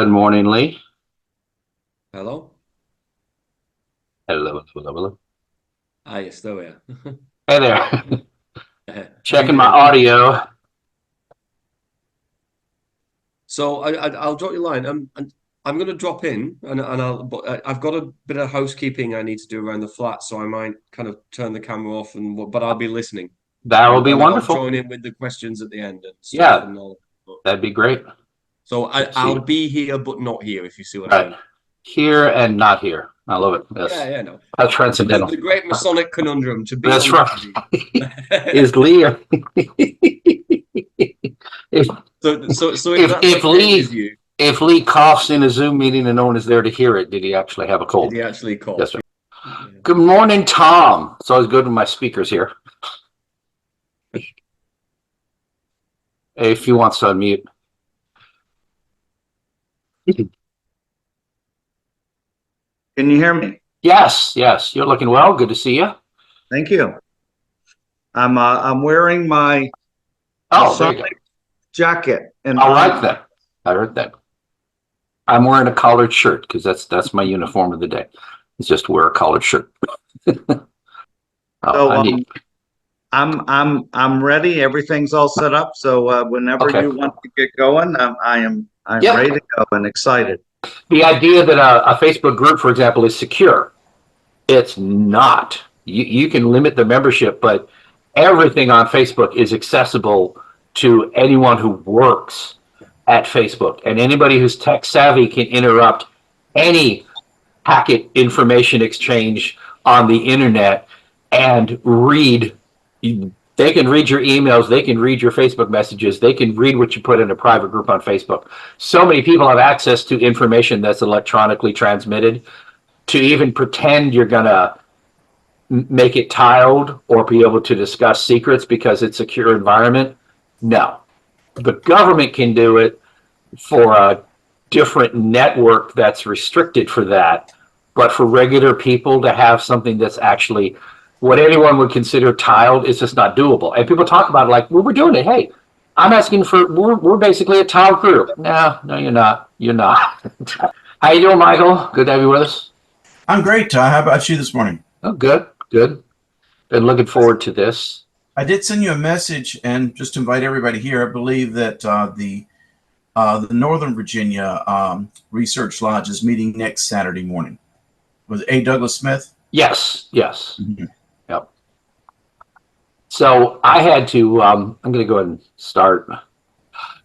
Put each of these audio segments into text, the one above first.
Good morning, Lee. Hello? Hello, hello, hello. Ah, you're still here. Hey there. How you Checking my doing? audio. So I'll drop you a line. I'm going to drop in, but I've got a bit of housekeeping I need to do around the flat, so I might kind of turn the camera off but I'll be listening, That will be and I'll wonderful. join in with the questions at the end and stuff Yeah, and all. But, that'd be great. so Good to see I'll you. be here, but not here, if you see what I Right. mean. Here and not here. I love it. Yeah, Yes. yeah, no. How The, transcendental. the great Masonic conundrum to be or That's not to right. be. Is Lee if So if if that's if okay Lee with you, if Lee coughs in a Zoom meeting and no one is there to hear it, did he actually have a did cold? he actually Yes, cough? sir. Yeah. Good morning, Tom. It's always good when my speaker's here. If he wants to unmute. Can you hear me? Yes, yes. You're looking well. Good to see you. Thank you. I'm wearing my Oh, there you go. Masonic jacket and I on. like that. I heard that. I'm wearing a collared shirt because that's my uniform of the day. It's just to wear a collared shirt. Oh, So I need. I'm ready. Everything's all set up. So whenever Okay. you want to get going, I'm Yep. ready to go and excited. The idea that a Facebook group, for example, is secure. It's not. You can limit the membership, but everything on Facebook is accessible to anyone who works at Facebook, and anybody who's tech savvy can interrupt any packet information exchange on the internet and read. They can read your emails, they can read your Facebook messages, they can read what you put in a private group on Facebook. So many people have access to information that's electronically transmitted. To even pretend you're gonna make it tiled or be able to discuss secrets because it's a secure environment, no. The government can do it for a different network that's restricted for that. But for regular people to have something that's actually what anyone would consider tiled is just not doable. And people talk about it like, well, we're doing it. Hey, I'm asking for, we're basically a tiled group. No, no, you're not. You're not. How you doing, Michael? Good to have you with us. I'm great. How about you this morning? Oh, good, good. Been looking forward to this. I did send you a message, and just to invite everybody here, I believe that the Northern Virginia Research Lodge is meeting next Saturday morning. Was it A. Douglas Smith? Yes, yes. Mhm. Yep. So I had to, I'm going to go ahead and start.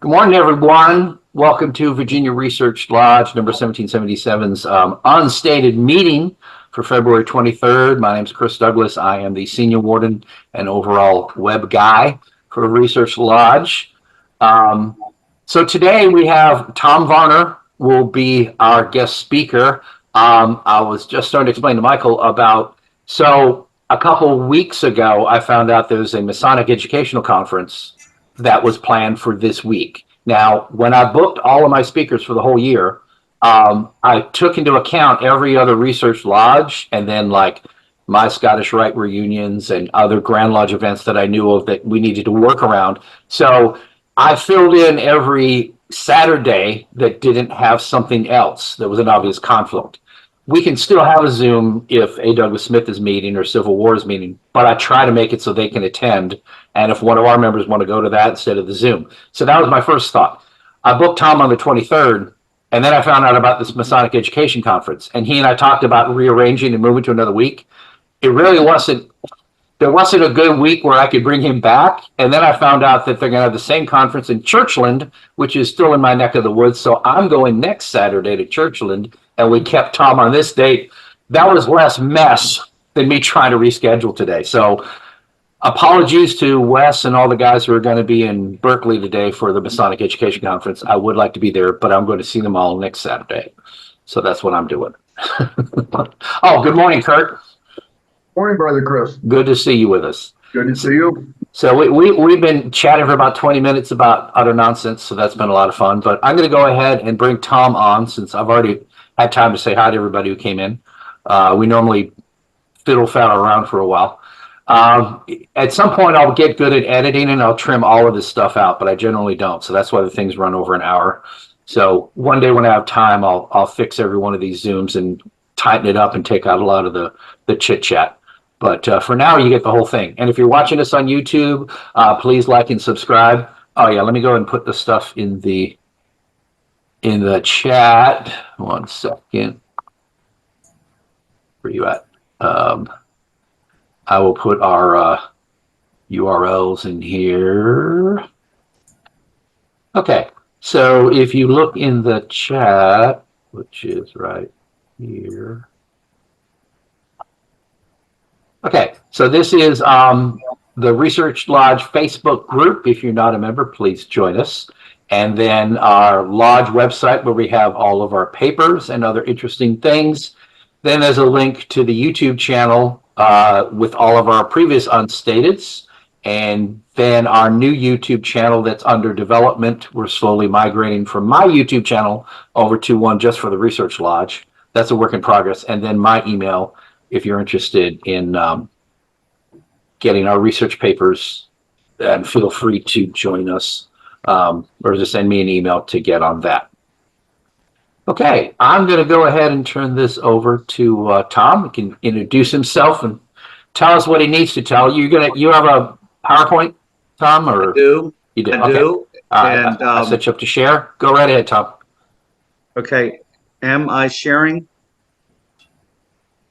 Good morning, everyone. Welcome to Virginia Research Lodge number 1777's unstated meeting for February 23rd. My name is Chris Douglas. I am the senior warden and overall web guy for Research Lodge. So today we have Tom Varner will be our guest speaker. I was just starting to explain to Michael about, so a couple weeks ago, I found out there was a Masonic educational conference that was planned for this week. Now, when I booked all of my speakers for the whole year, I took into account every other research lodge and then like my Scottish Rite reunions and other Grand Lodge events that I knew of that we needed to work around. So I filled in every Saturday that didn't have something else that was an obvious conflict. We can still have a Zoom if A. Douglas Smith is meeting or Civil War is meeting, but I try to make it so they can attend. And if one of our members want to go to that instead of the Zoom. So that was my first thought. I booked Tom on the 23rd, and then I found out about this Masonic Education Conference. And he and I talked about rearranging and moving to another week. It really wasn't, there wasn't a good week where I could bring him back. And then I found out that they're going to have the same conference in Churchland, which is still in my neck of the woods. So I'm going next Saturday to Churchland, and we kept Tom on this date. That was less mess than me trying to reschedule today. So apologies to Wes and all the guys who are going to be in Berkeley today for the Masonic Education Conference. I would like to be there, but I'm going to see them all next Saturday. So that's what I'm doing. Oh, good morning, Kurt. Morning, Brother Chris. Good to see you with us. Good to see you. So we've been chatting for about 20 minutes about utter nonsense, so that's been a lot of fun. But I'm going to go ahead and bring Tom on since I've already had time to say hi to everybody who came in. We normally fiddle-faddle around for a while. At some point, I'll get good at editing and I'll trim all of this stuff out, but I generally don't. So that's why the things run over an hour. So one day when I have time, I'll fix every one of these Zooms and tighten it up and take out a lot of the chit chat. But for now, you get the whole thing. And if you're watching us on YouTube, please like and subscribe. Oh yeah, let me go and put the stuff in the chat. 1 second. Where you at? I will put our URLs in here. Okay, so if you look in the chat, which is right here. Okay, so this is the Research Lodge Facebook group. If you're not a member, please join us. And then our Lodge website where we have all of our papers and other interesting things. Then there's a link to the YouTube channel with all of our previous unstateds. And then our new YouTube channel that's under development. We're slowly migrating from my YouTube channel over to one just for the Research Lodge. That's a work in progress. And then my email, if you're interested in getting our research papers, and feel free to join us or just send me an email to get on that. Okay, I'm going to go ahead and turn this over to Tom. He can introduce himself and tell us what he needs to tell. You have a PowerPoint, Tom, or I do. you do? I Okay. do. All right, And, I'll set you up to share. Go right ahead, Tom. Okay. Am I sharing?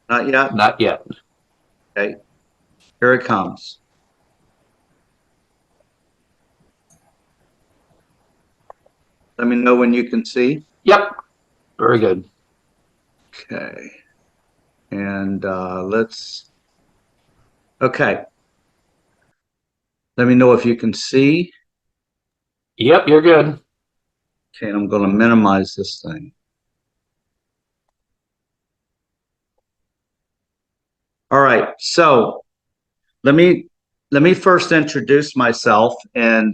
Not yet. Not yet. Okay. Here it comes. Let me know when you can see. Yep. Very good. Okay. And okay. Let me know if you can see. Yep, you're good. Okay, and I'm going to minimize this thing. All right. So let me first introduce myself and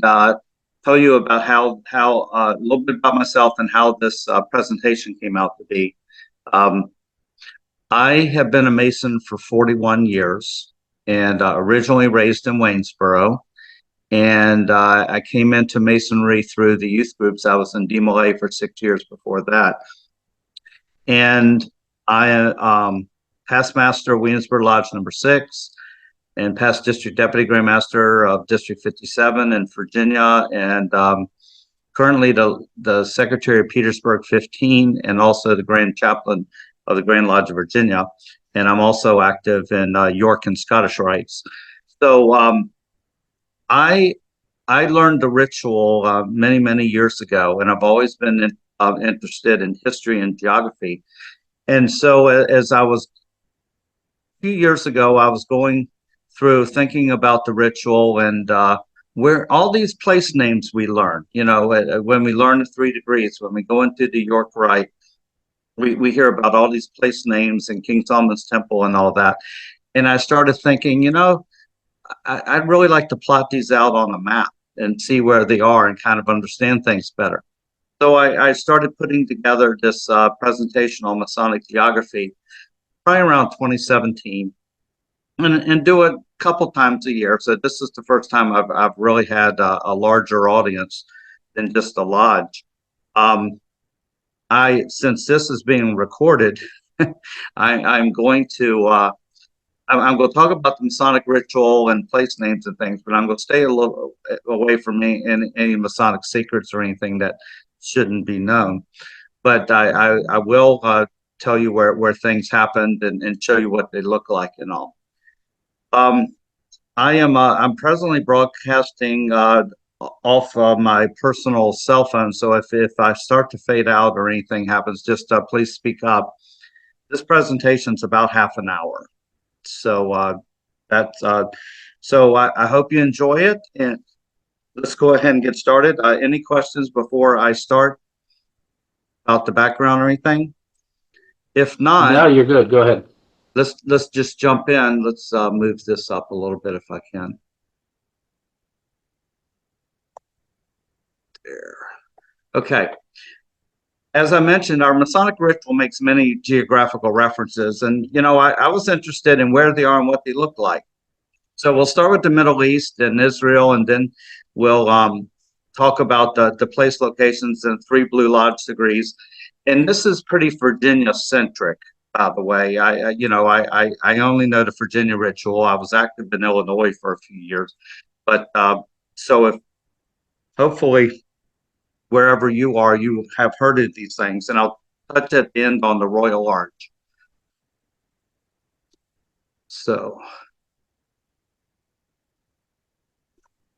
tell you about how a little bit about myself and how this presentation came out to be. I have been a Mason for 41 years and originally raised in Waynesboro. And I came into Masonry through the youth groups. I was in DMLA for 6 years before that. And I past master of Williamsburg Lodge number 6 and past district deputy grand master of District 57 in Virginia, and currently the secretary of Petersburg 15 and also the grand chaplain of the Grand Lodge of Virginia. And I'm also active in York and Scottish Rites. So I learned the ritual many years ago, and I've always been interested in history and geography. And so as I was a few years ago, I was going through thinking about the ritual and where all these place names we learn, you know, when we learn the 3 degrees, when we go into the York Rite, we hear about all these place names and King Solomon's Temple and all that. And I started thinking, you know, I'd really like to plot these out on a map and see where they are and kind of understand things better. So I started putting together this presentation on Masonic Geography probably around 2017 and do it a couple times a year. So this is the first time I've really had a larger audience than just a lodge. Since this is being recorded, I'm going to I'm going to talk about the Masonic ritual and place names and things, but I'm going to stay a little away from any Masonic secrets or anything that shouldn't be known. But I will tell you where things happened and show you what they look like and all. I'm presently broadcasting off my personal cell phone. So if I start to fade out or anything happens, just please speak up. This presentation's about half an hour. So I hope you enjoy it, and let's go ahead and get started. Any questions before I start about the background or anything? If not, No, you're good. Go ahead. let's just jump in. Let's move this up a little bit if I can. There. Okay. As I mentioned, our Masonic ritual makes many geographical references, and you know, I was interested in where they are and what they look like. So we'll start with the Middle East and Israel, and then we'll talk about the place locations and 3 Blue Lodge degrees. And this is pretty Virginia centric, by the way. I only know the Virginia ritual. I was active in Illinois for a few years. But so if hopefully wherever you are, you have heard of these things. And I'll touch at the end on the Royal Arch. So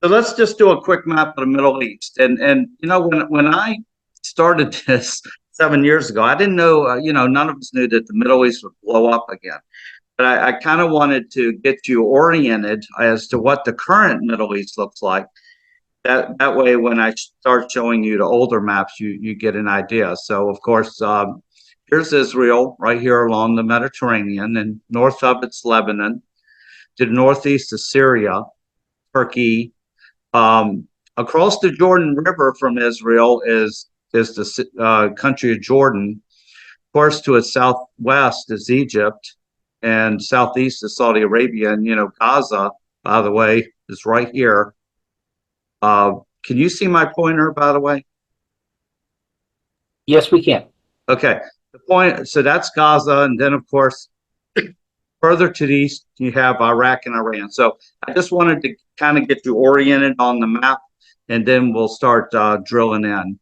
let's just do a quick map of the Middle East. And when I started this 7 years ago, I didn't know, none of us knew that the Middle East would blow up again. But I kind of wanted to get you oriented as to what the current Middle East looks like. That way, when I start showing you the older maps, you get an idea. So, of course, here's Israel right here along the Mediterranean, and north of it's Lebanon. To the northeast is Syria, Turkey. Across the Jordan River from Israel is the country of Jordan. Of course, to its southwest is Egypt, and southeast is Saudi Arabia. And Gaza, by the way, is right here. Can you see my pointer, by the way? Yes, we can. Okay. The point. So that's Gaza, and then of course, further to the east, you have Iraq and Iran. So I just wanted to kind of get you oriented on the map, and then we'll start drilling in.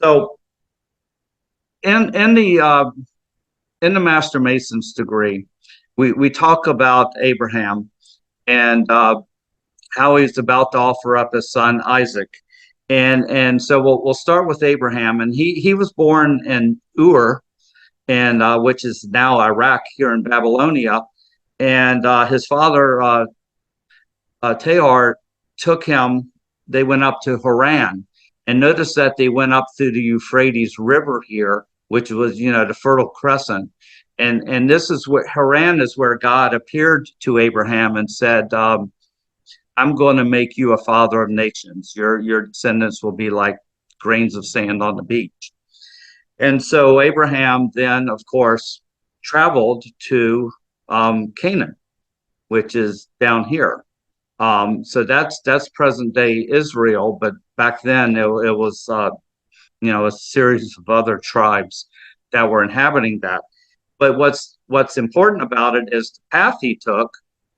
So in the Master Mason's degree, we talk about Abraham and how he's about to offer up his son Isaac, and so we'll start with Abraham, and he was born in Ur, and which is now Iraq here in Babylonia, and his father Tahar took him. They went up to Haran, and notice that they went up through the Euphrates River here, which was the Fertile Crescent, and this is where Haran is where God appeared to Abraham and said, I'm going to make you a father of nations. Your descendants will be like grains of sand on the beach. And so Abraham then, of course, traveled to Canaan, which is down here. So that's present day Israel, but back then it was a series of other tribes that were inhabiting that. But what's important about it is the path he took,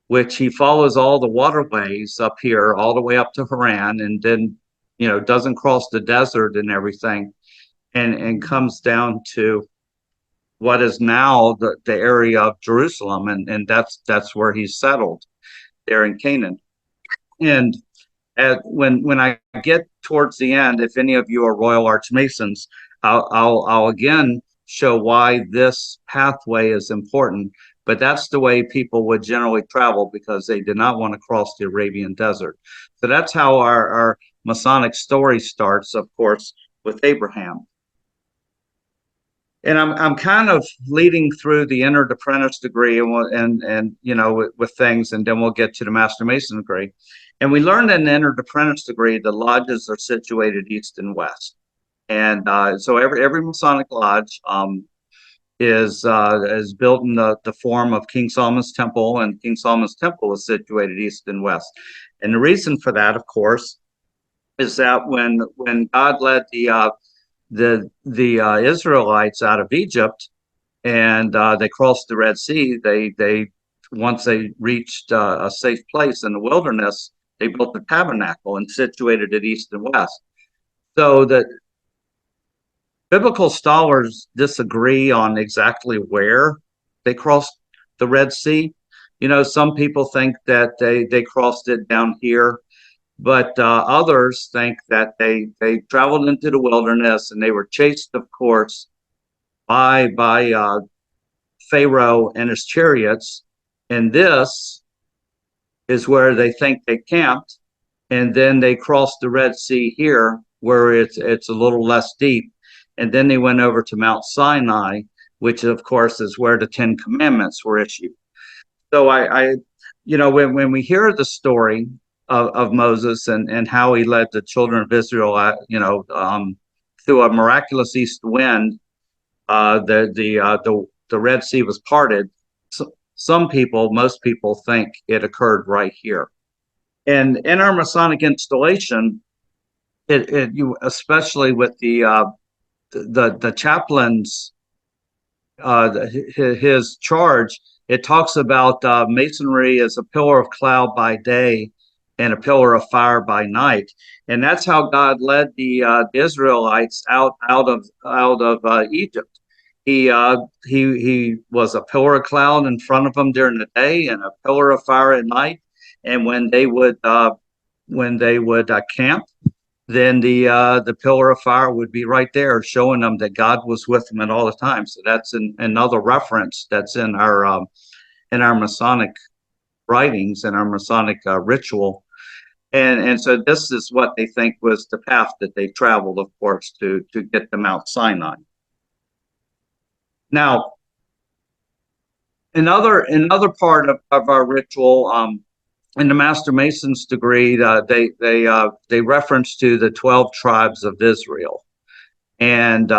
which he follows all the waterways up here, all the way up to Haran, and then, doesn't cross the desert and everything, and comes down to what is now the area of Jerusalem, and that's where he's settled, there in Canaan. And when I get towards the end, if any of you are Royal Arch Masons, I'll again show why this pathway is important. But that's the way people would generally travel because they did not want to cross the Arabian desert. So that's how our Masonic story starts, of course, with Abraham. And I'm kind of leading through the entered apprentice degree and with things, and then we'll get to the Master Mason degree. And we learned in the entered apprentice degree the lodges are situated east and west, and so every Masonic lodge is built in the form of King Solomon's Temple, and King Solomon's Temple is situated east and west. And the reason for that, of course, is that when God led the Israelites out of Egypt, and they crossed the Red Sea, they once they reached a safe place in the wilderness, they built the tabernacle and situated it east and west. So that biblical scholars disagree on exactly where they crossed the Red Sea. Some people think that they crossed it down here, but others think that they traveled into the wilderness and they were chased, of course, by Pharaoh and his chariots. And this is where they think they camped, and then they crossed the Red Sea here, where it's a little less deep. And then they went over to Mount Sinai, which of course is where the 10 Commandments were issued. So when we hear the story of Moses and how he led the children of Israel, through a miraculous east wind, the Red Sea was parted. Most people think it occurred right here. And in our Masonic installation, you especially with the chaplain's his charge. It talks about masonry as a pillar of cloud by day and a pillar of fire by night, and that's how God led the Israelites out of Egypt. He was a pillar of cloud in front of them during the day and a pillar of fire at night. And when they would camp, then the pillar of fire would be right there, showing them that God was with them at all the time. So that's another reference that's in our Masonic writings and our Masonic ritual. And so this is what they think was the path that they traveled, of course, to get to Mount Sinai. Now, another part of our ritual, in the Master Mason's degree, they reference to the 12 tribes of Israel, and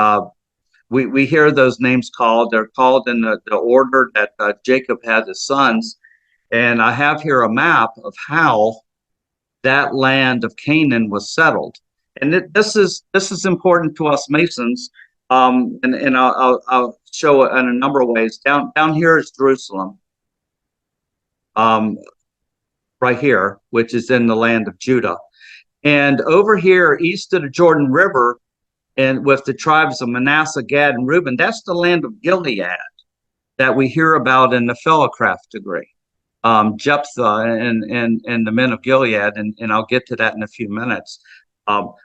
we hear those names called. They're called in the order that Jacob had his sons, and I have here a map of how that land of Canaan was settled, and this is important to us Masons. And I'll show it in a number of ways. Down here is Jerusalem, right here, which is in the land of Judah. And over here, east of the Jordan River, and with the tribes of Manasseh, Gad, and Reuben, that's the land of Gilead that we hear about in the Fellowcraft degree. Jephthah and the men of Gilead, and I'll get to that in a few minutes.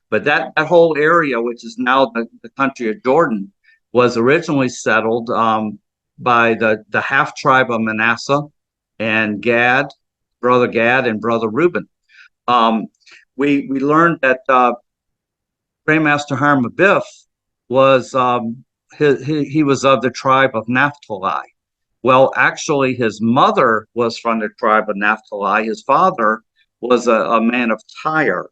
But that whole area, which is now the country of Jordan, was originally settled by the half tribe of Manasseh and brother Gad and brother Reuben. We learned that Grandmaster Hiram Abiff was he was of the tribe of Naphtali. Well, actually, his mother was from the tribe of Naphtali. His father was a man of Tyre.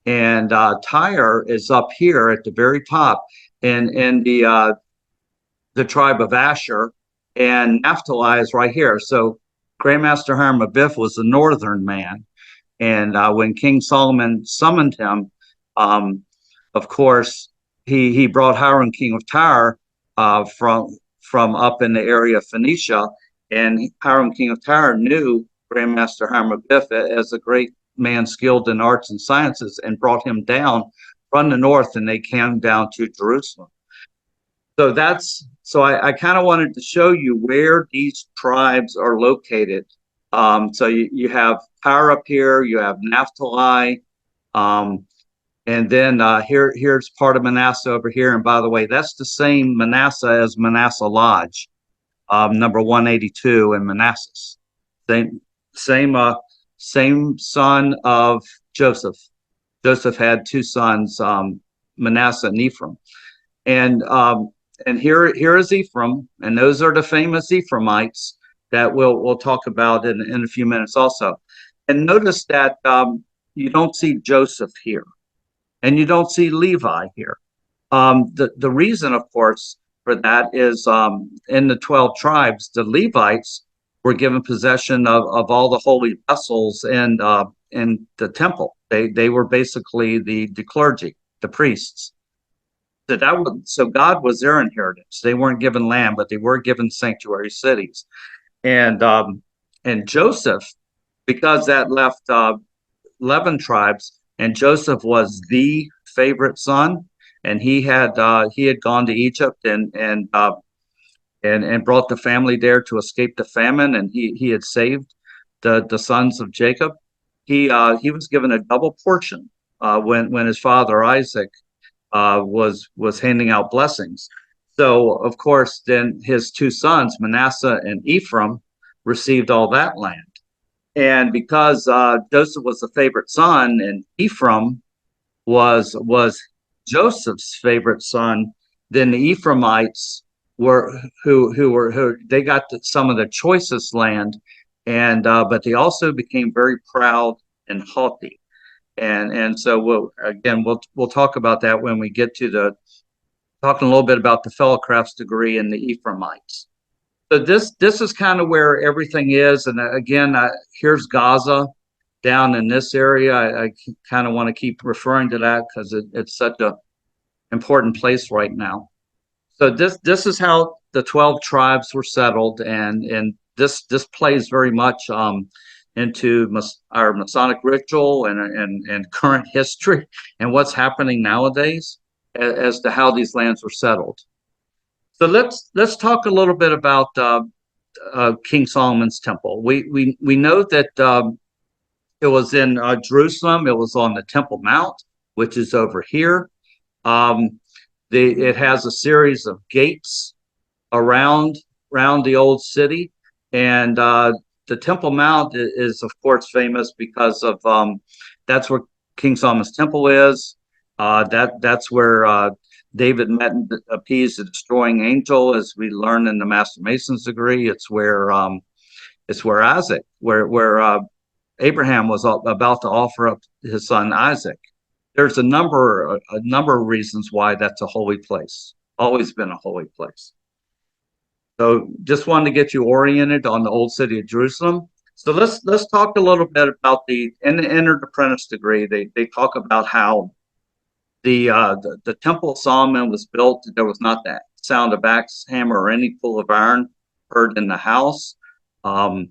And Tyre is up here at the very top in the tribe of Asher, and Naphtali is right here. So Grandmaster Hiram Abiff was the northern man. And when King Solomon summoned him, of course, he brought Hiram, king of Tyre, from up in the area of Phoenicia. And Hiram, king of Tyre, knew Grandmaster Hiram Abiff as a great man skilled in arts and sciences, and brought him down from the north, and they came down to Jerusalem. So I kind of wanted to show you where these tribes are located. So you have Tyre up here, you have Naphtali, and then here's part of Manasseh over here. And by the way, that's the same Manasseh as Manasseh Lodge, number 182 in Manassas. Same son of Joseph. Joseph had two sons, Manasseh and Ephraim. And here is Ephraim, and those are the famous Ephraimites that we'll talk about in a few minutes also. And notice that you don't see Joseph here, and you don't see Levi here. The reason, of course, for that is in the 12 tribes, the Levites were given possession of all the holy vessels in the temple. They were basically the clergy, the priests. So God was their inheritance. They weren't given land, but they were given sanctuary cities. And Joseph, because that left 11 tribes, and Joseph was the favorite son, and he had gone to Egypt and brought the family there to escape the famine, and he had saved the sons of Jacob. He was given a double portion when his father Isaac was handing out blessings. So of course, then his two sons, Manasseh and Ephraim, received all that land. And because Joseph was the favorite son, and Ephraim was Joseph's favorite son, then the Ephraimites they got some of the choicest land, and but they also became very proud and haughty. And so we'll talk about that when we get to talking a little bit about the Fellowcraft's degree and the Ephraimites. So this is kind of where everything is. And again, here's Gaza down in this area. I kind of want to keep referring to that because it's such a important place right now. So this is how the 12 tribes were settled, and this plays very much into our Masonic ritual and current history and what's happening nowadays as to how these lands were settled. So let's talk a little bit about King Solomon's temple. We know that it was in Jerusalem. It was on the Temple Mount, which is over here. It has a series of gates around the old city, and the Temple Mount is of course famous because of that's where King Solomon's temple is. That's where David met and appeased the destroying angel, as we learn in the Master Mason's degree. It's where Isaac, where Abraham was about to offer up his son Isaac. There's a number of reasons why that's a holy place. Always been a holy place. So just wanted to get you oriented on the old city of Jerusalem. So let's talk a little bit about in the entered apprentice degree. They talk about how the Temple of Solomon was built. There was not that sound of axe, hammer, or any pull of iron heard in the house. The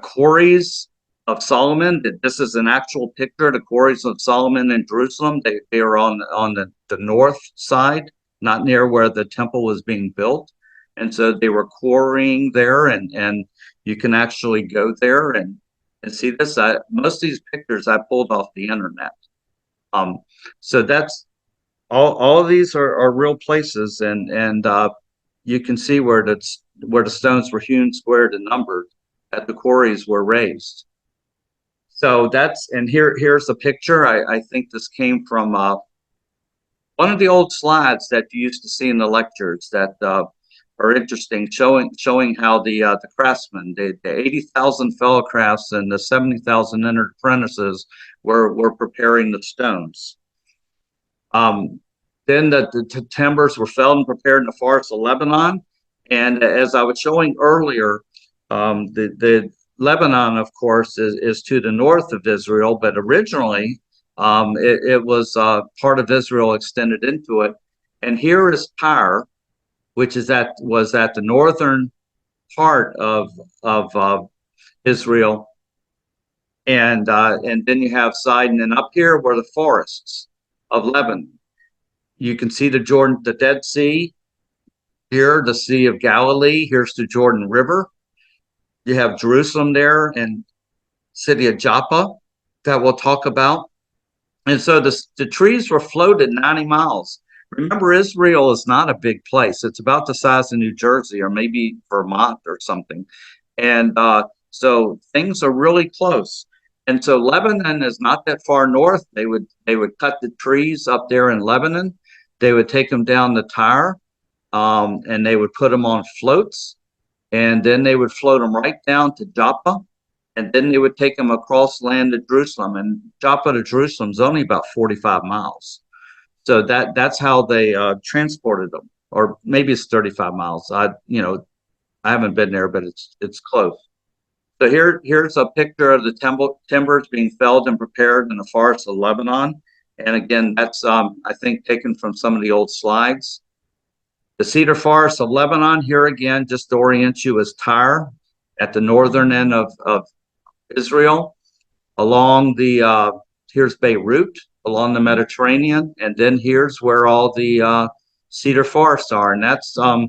quarries of Solomon. This is an actual picture. The quarries of Solomon in Jerusalem. They are on the north side, not near where the temple was being built, and so they were quarrying there. And you can actually go there and see this. Most of these pictures I pulled off the internet. So that's all of these are real places, and you can see where the stones were hewn, squared, and numbered that the quarries were raised. So here's a picture. I think this came from one of the old slides that you used to see in the lectures that are interesting, showing how the craftsmen, the 80,000 fellow crafts and the 70,000 entered apprentices were preparing the stones. Then the timbers were felled and prepared in the forests of Lebanon. And as I was showing earlier, the Lebanon, of course, is to the north of Israel, but originally it was part of Israel extended into it. And here is Tyre, which was at the northern part of Israel, and then you have Sidon, and up here were the forests of Lebanon. You can see the Dead Sea here, the Sea of Galilee. Here's the Jordan River. You have Jerusalem there and city of Joppa that we'll talk about. And so the trees were floated 90 miles. Remember, Israel is not a big place. It's about the size of New Jersey or maybe Vermont or something. And so things are really close. And so Lebanon is not that far north. They would cut the trees up there in Lebanon. They would take them down to Tyre, and they would put them on floats. And then they would float them right down to Joppa, and then they would take them across land to Jerusalem. And Joppa to Jerusalem is only about 45 miles. So that's how they transported them, or maybe it's 35 miles. I haven't been there, but it's close. So here's a picture of the timbers being felled and prepared in the forest of Lebanon. And again, that's I think taken from some of the old slides. The cedar forest of Lebanon, here again, just to orient you, is Tyre at the northern end of Israel. Along here's Beirut, along the Mediterranean, and then here's where all the cedar forests are. And that's, of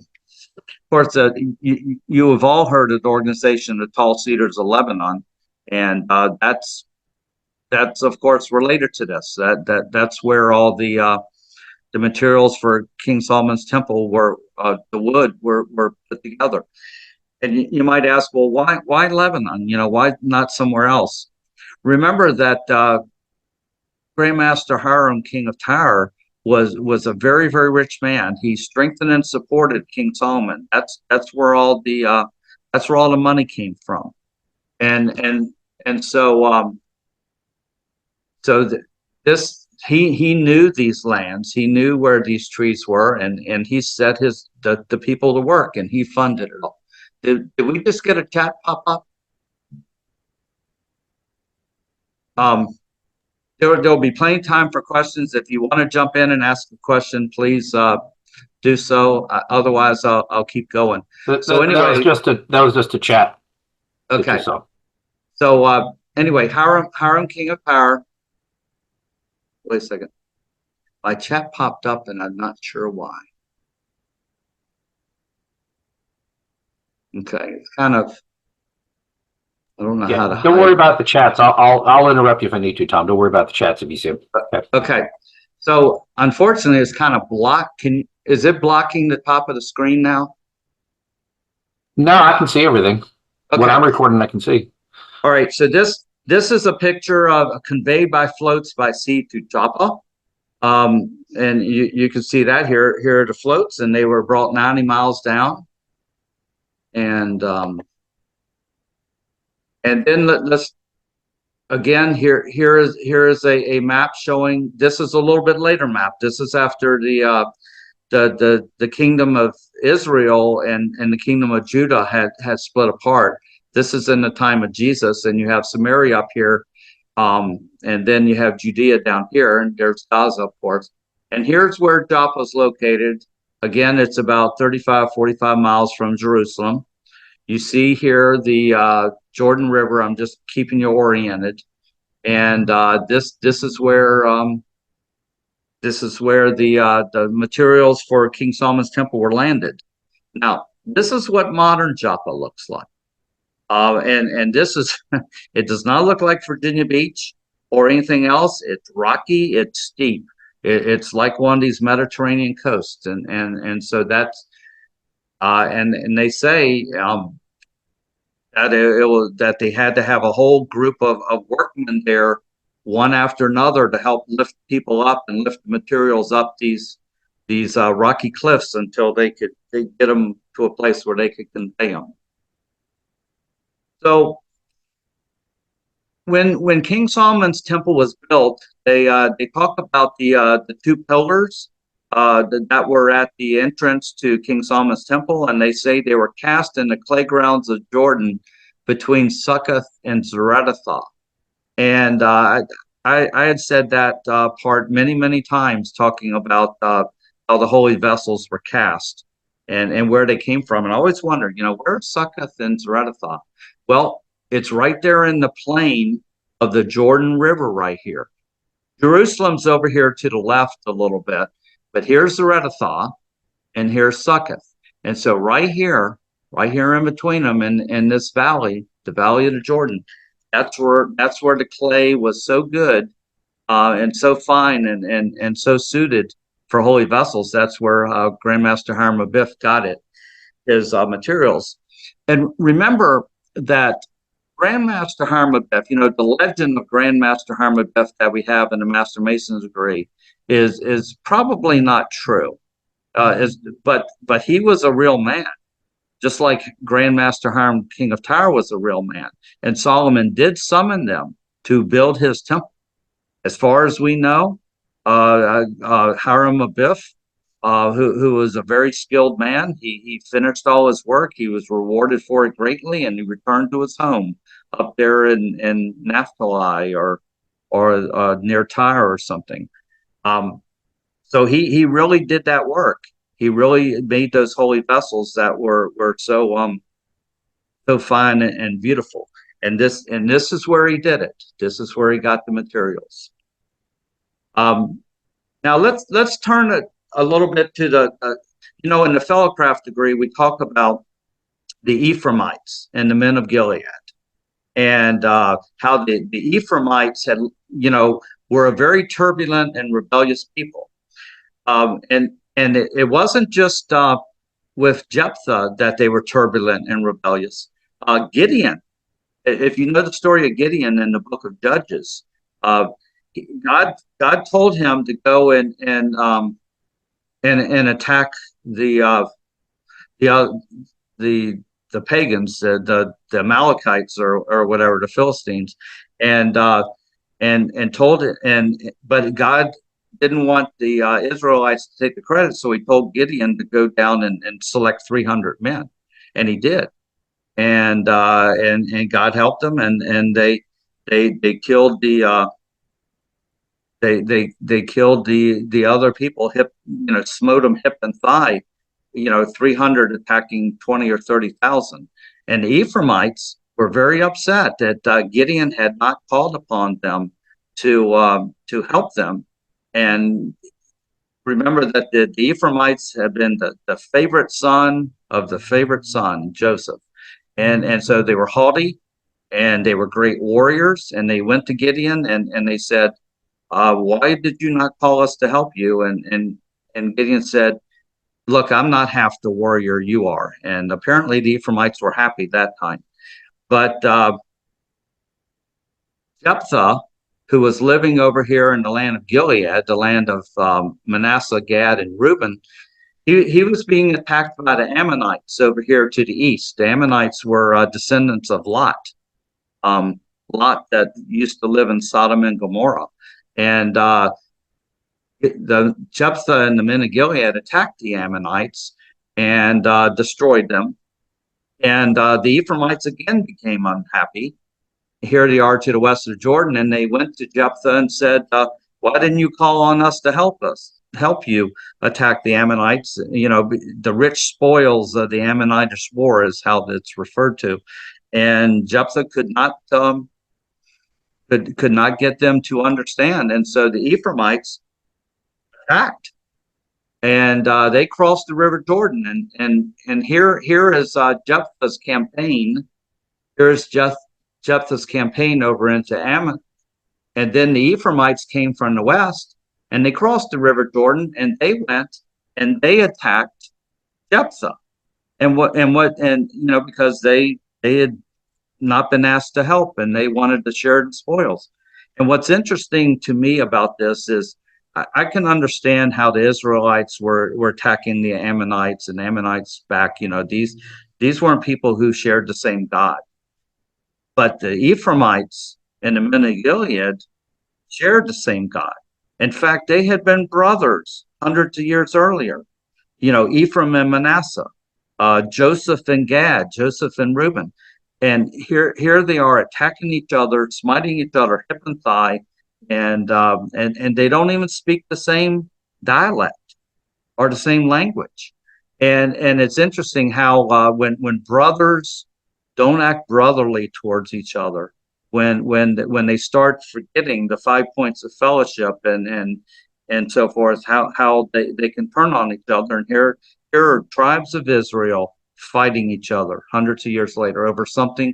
course, you have all heard of the organization, the Tall Cedars of Lebanon, and that's of course related to this. That's where all the materials for King Solomon's temple the wood were put together. And you might ask, well, why Lebanon? Why not somewhere else? Remember that Grandmaster Hiram, king of Tyre, was a very, very rich man. He strengthened and supported King Solomon. That's where all the money came from. And so he knew these lands. He knew where these trees were, and he set the people to work, and he funded it all. Did we just get a chat pop up? there'll be plenty of time for questions. If you want to jump in and ask a question, please do so. Otherwise, I'll keep going. So anyway, that was just a chat. Okay. So So anyway, Hiram, king of power. Wait a second. My chat popped up and I'm not sure why. Okay, it's kind of, I don't know how to don't worry about the chats. I'll interrupt you if I need to, Tom. Don't worry about the chats if you see them. Okay. So unfortunately, it's kind of blocked. Is it blocking the top of the screen now? No, I can see everything. Okay. When I'm recording, I can see. All right. So this is a picture of conveyed by floats by sea to Joppa. And you can see that here. Here are the floats, and they were brought 90 miles down. And then let's again here is a map showing. This is a little bit later map. This is after the kingdom of Israel and the kingdom of Judah had split apart. This is in the time of Jesus, and you have Samaria up here, and then you have Judea down here, and there's Gaza, of course. And here's where Joppa is located. Again, it's about 35-45 miles from Jerusalem. You see here the Jordan River. I'm just keeping you oriented, and this is where the materials for King Solomon's temple were landed. Now, this is what modern Joppa looks like. And this is, it does not look like Virginia Beach or anything else. It's rocky, it's steep. It's like one of these Mediterranean coasts. And so that's, and they say that they had to have a whole group of workmen there, one after another, to help lift people up and lift materials up these rocky cliffs until they get them to a place where they could convey them. So when King Solomon's temple was built, they talk about the two pillars that were at the entrance to King Solomon's temple, and they say they were cast in the clay grounds of Jordan between Succoth and Zeredatha. And I had said that part many times, talking about how the holy vessels were cast and where they came from. And I always wondered, where's Succoth and Zeredatha? Well, it's right there in the plain of the Jordan River right here. Jerusalem's over here to the left a little bit, but here's Zeredatha and here's Succoth. And so right here in between them in this valley, the valley of the Jordan, that's where the clay was so good and so fine and so suited for holy vessels. That's where Grandmaster Hiram Abiff got his materials. And remember that Grandmaster Hiram Abiff, the legend of Grandmaster Hiram Abiff that we have in the Master Mason's degree is probably not true. But he was a real man, just like Grandmaster Hiram, King of Tyre, was a real man. And Solomon did summon them to build his temple. As far as we know, Hiram Abiff, who was a very skilled man, he finished all his work. He was rewarded for it greatly, and he returned to his home up there in Naphtali or near Tyre or something. So he really did that work. He really made those holy vessels that were so fine and beautiful. And this is where he did it. This is where he got the materials. Now let's turn it a little bit to the in the fellowcraft degree, we talk about the Ephraimites and the men of Gilead, and how the Ephraimites had were a very turbulent and rebellious people. And it wasn't just with Jephthah that they were turbulent and rebellious. Gideon, if you know the story of Gideon in the book of Judges, God told him to go and attack the pagans, the Amalekites or whatever, the Philistines, and told it, but God didn't want the Israelites to take the credit, so he told Gideon to go down and select 300 men, and he did, and God helped them, and they they killed they killed the other people, hip, smote them hip and thigh, 300 attacking 20 or 30,000. And the Ephraimites were very upset that Gideon had not called upon them to help them. And remember that the Ephraimites had been the favorite son of the favorite son, Joseph. And so they were haughty and they were great warriors. And they went to Gideon and they said, why did you not call us to help you? And Gideon said, look, I'm not half the warrior you are. And apparently the Ephraimites were happy that time. But Jephthah, who was living over here in the land of Gilead, the land of Manasseh, Gad, and Reuben, he was being attacked by the Ammonites over here to the east. The Ammonites were descendants of Lot, Lot that used to live in Sodom and Gomorrah. And the Jephthah and the men of Gilead attacked the Ammonites and destroyed them. And the Ephraimites again became unhappy. Here they are to the west of Jordan, and they went to Jephthah and said, why didn't you call on us to help you attack the Ammonites? The rich spoils of the Ammonitish war is how it's referred to. And Jephthah could not get them to understand. And so the Ephraimites attacked, and they crossed the river Jordan. And here is Jephthah's campaign. Here's Jephthah's campaign over into Ammon. And then the Ephraimites came from the west, and they crossed the river Jordan, and they went and they attacked Jephthah. Because they had not been asked to help, and they wanted to share the spoils. And what's interesting to me about this is I can understand how the Israelites were attacking the Ammonites and Ammonites back. These weren't people who shared the same God. But the Ephraimites and the men of Gilead shared the same God. In fact, they had been brothers hundreds of years earlier. Ephraim and Manasseh, Joseph and Gad, Joseph and Reuben. And here they are attacking each other, smiting each other hip and thigh, and they don't even speak the same dialect or the same language. And it's interesting how when brothers don't act brotherly towards each other, when they start forgetting the 5 points of fellowship and so forth, how they can turn on each other. And here are tribes of Israel fighting each other hundreds of years later over something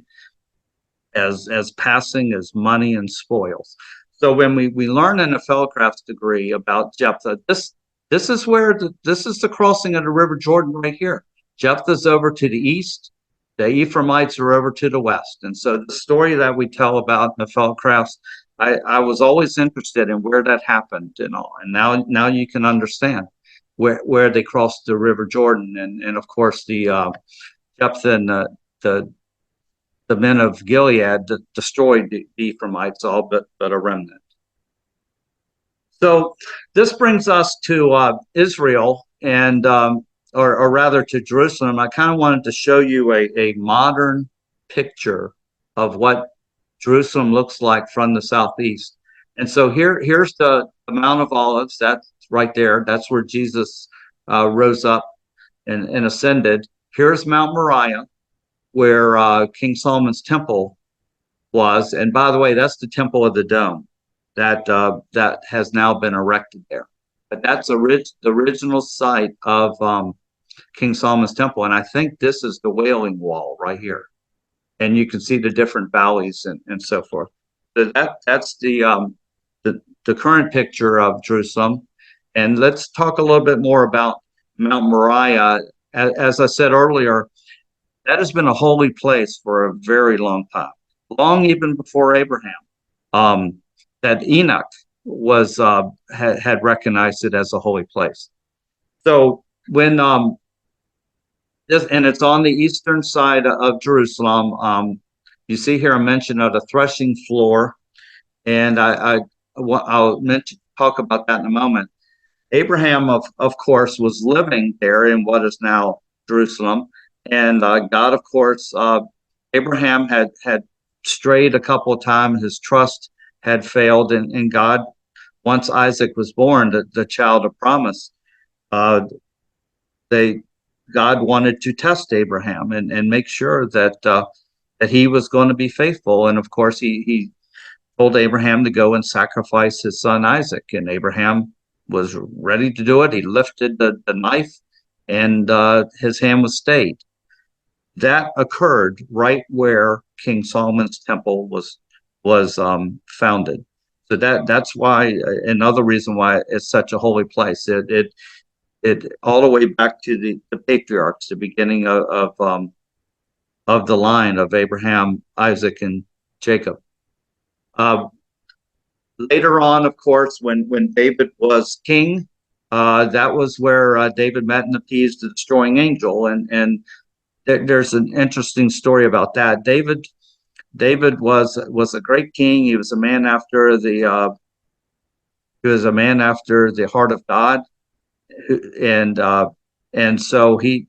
as passing as money and spoils. So when we learn in a fellowcrafts degree about Jephthah, this is the crossing of the river Jordan right here. Jephthah's over to the east, the Ephraimites are over to the west. And so the story that we tell about in the fellowcrafts, I was always interested in where that happened and all. And now you can understand where they crossed the river Jordan. And of course the Jephthah and the men of Gilead destroyed the Ephraimites, all but a remnant. So this brings us to Israel, and or rather to Jerusalem. I kind of wanted to show you a modern picture of what Jerusalem looks like from the southeast. And so here's the Mount of Olives. That's right there. That's where Jesus rose up and ascended. Here's Mount Moriah, where King Solomon's temple was. And by the way, that's the Temple of the Dome that has now been erected there. But that's the original site of King Solomon's temple. And I think this is the Wailing Wall right here. And you can see the different valleys and so forth. So that's the current picture of Jerusalem. And let's talk a little bit more about Mount Moriah. As I said earlier, that has been a holy place for a very long time, long even before Abraham. That Enoch had recognized it as a holy place. So when and it's on the eastern side of Jerusalem. You see here a mention of the threshing floor, and I'll talk about that in a moment. Abraham, of course, was living there in what is now Jerusalem, and God, of course, Abraham had strayed a couple of times. His trust had failed, and God, once Isaac was born, the child of promise, uh, God wanted to test Abraham and make sure that he was going to be faithful. And of course, he told Abraham to go and sacrifice his son Isaac, and Abraham was ready to do it. He lifted the knife, and his hand was stayed. That occurred right where King Solomon's temple was founded. So that's why another reason why it's such a holy place. It all the way back to the patriarchs, the beginning of the line of Abraham, Isaac, and Jacob. Later on, of course, when David was king, that was where David met and appeased the destroying angel, and there's an interesting story about that. David was a great king. He was a man after the heart of God, and so he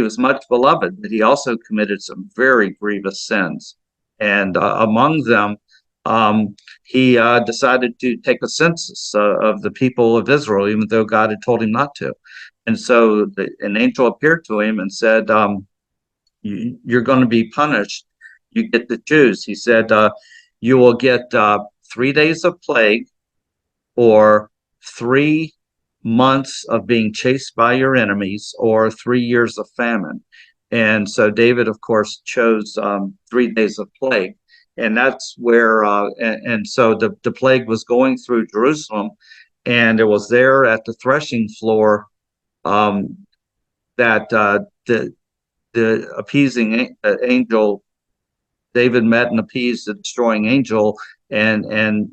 was much beloved, but he also committed some very grievous sins, and among them, he decided to take a census of the people of Israel, even though God had told him not to. And so an angel appeared to him and said, "You're going to be punished. You get to choose." He said, "You will get 3 days of plague, or 3 months of being chased by your enemies, or 3 years of famine." And so David, of course, chose 3 days of plague. And that's where, and so the plague was going through Jerusalem, and it was there at the threshing floor that the appeasing angel, David met and appeased the destroying angel, and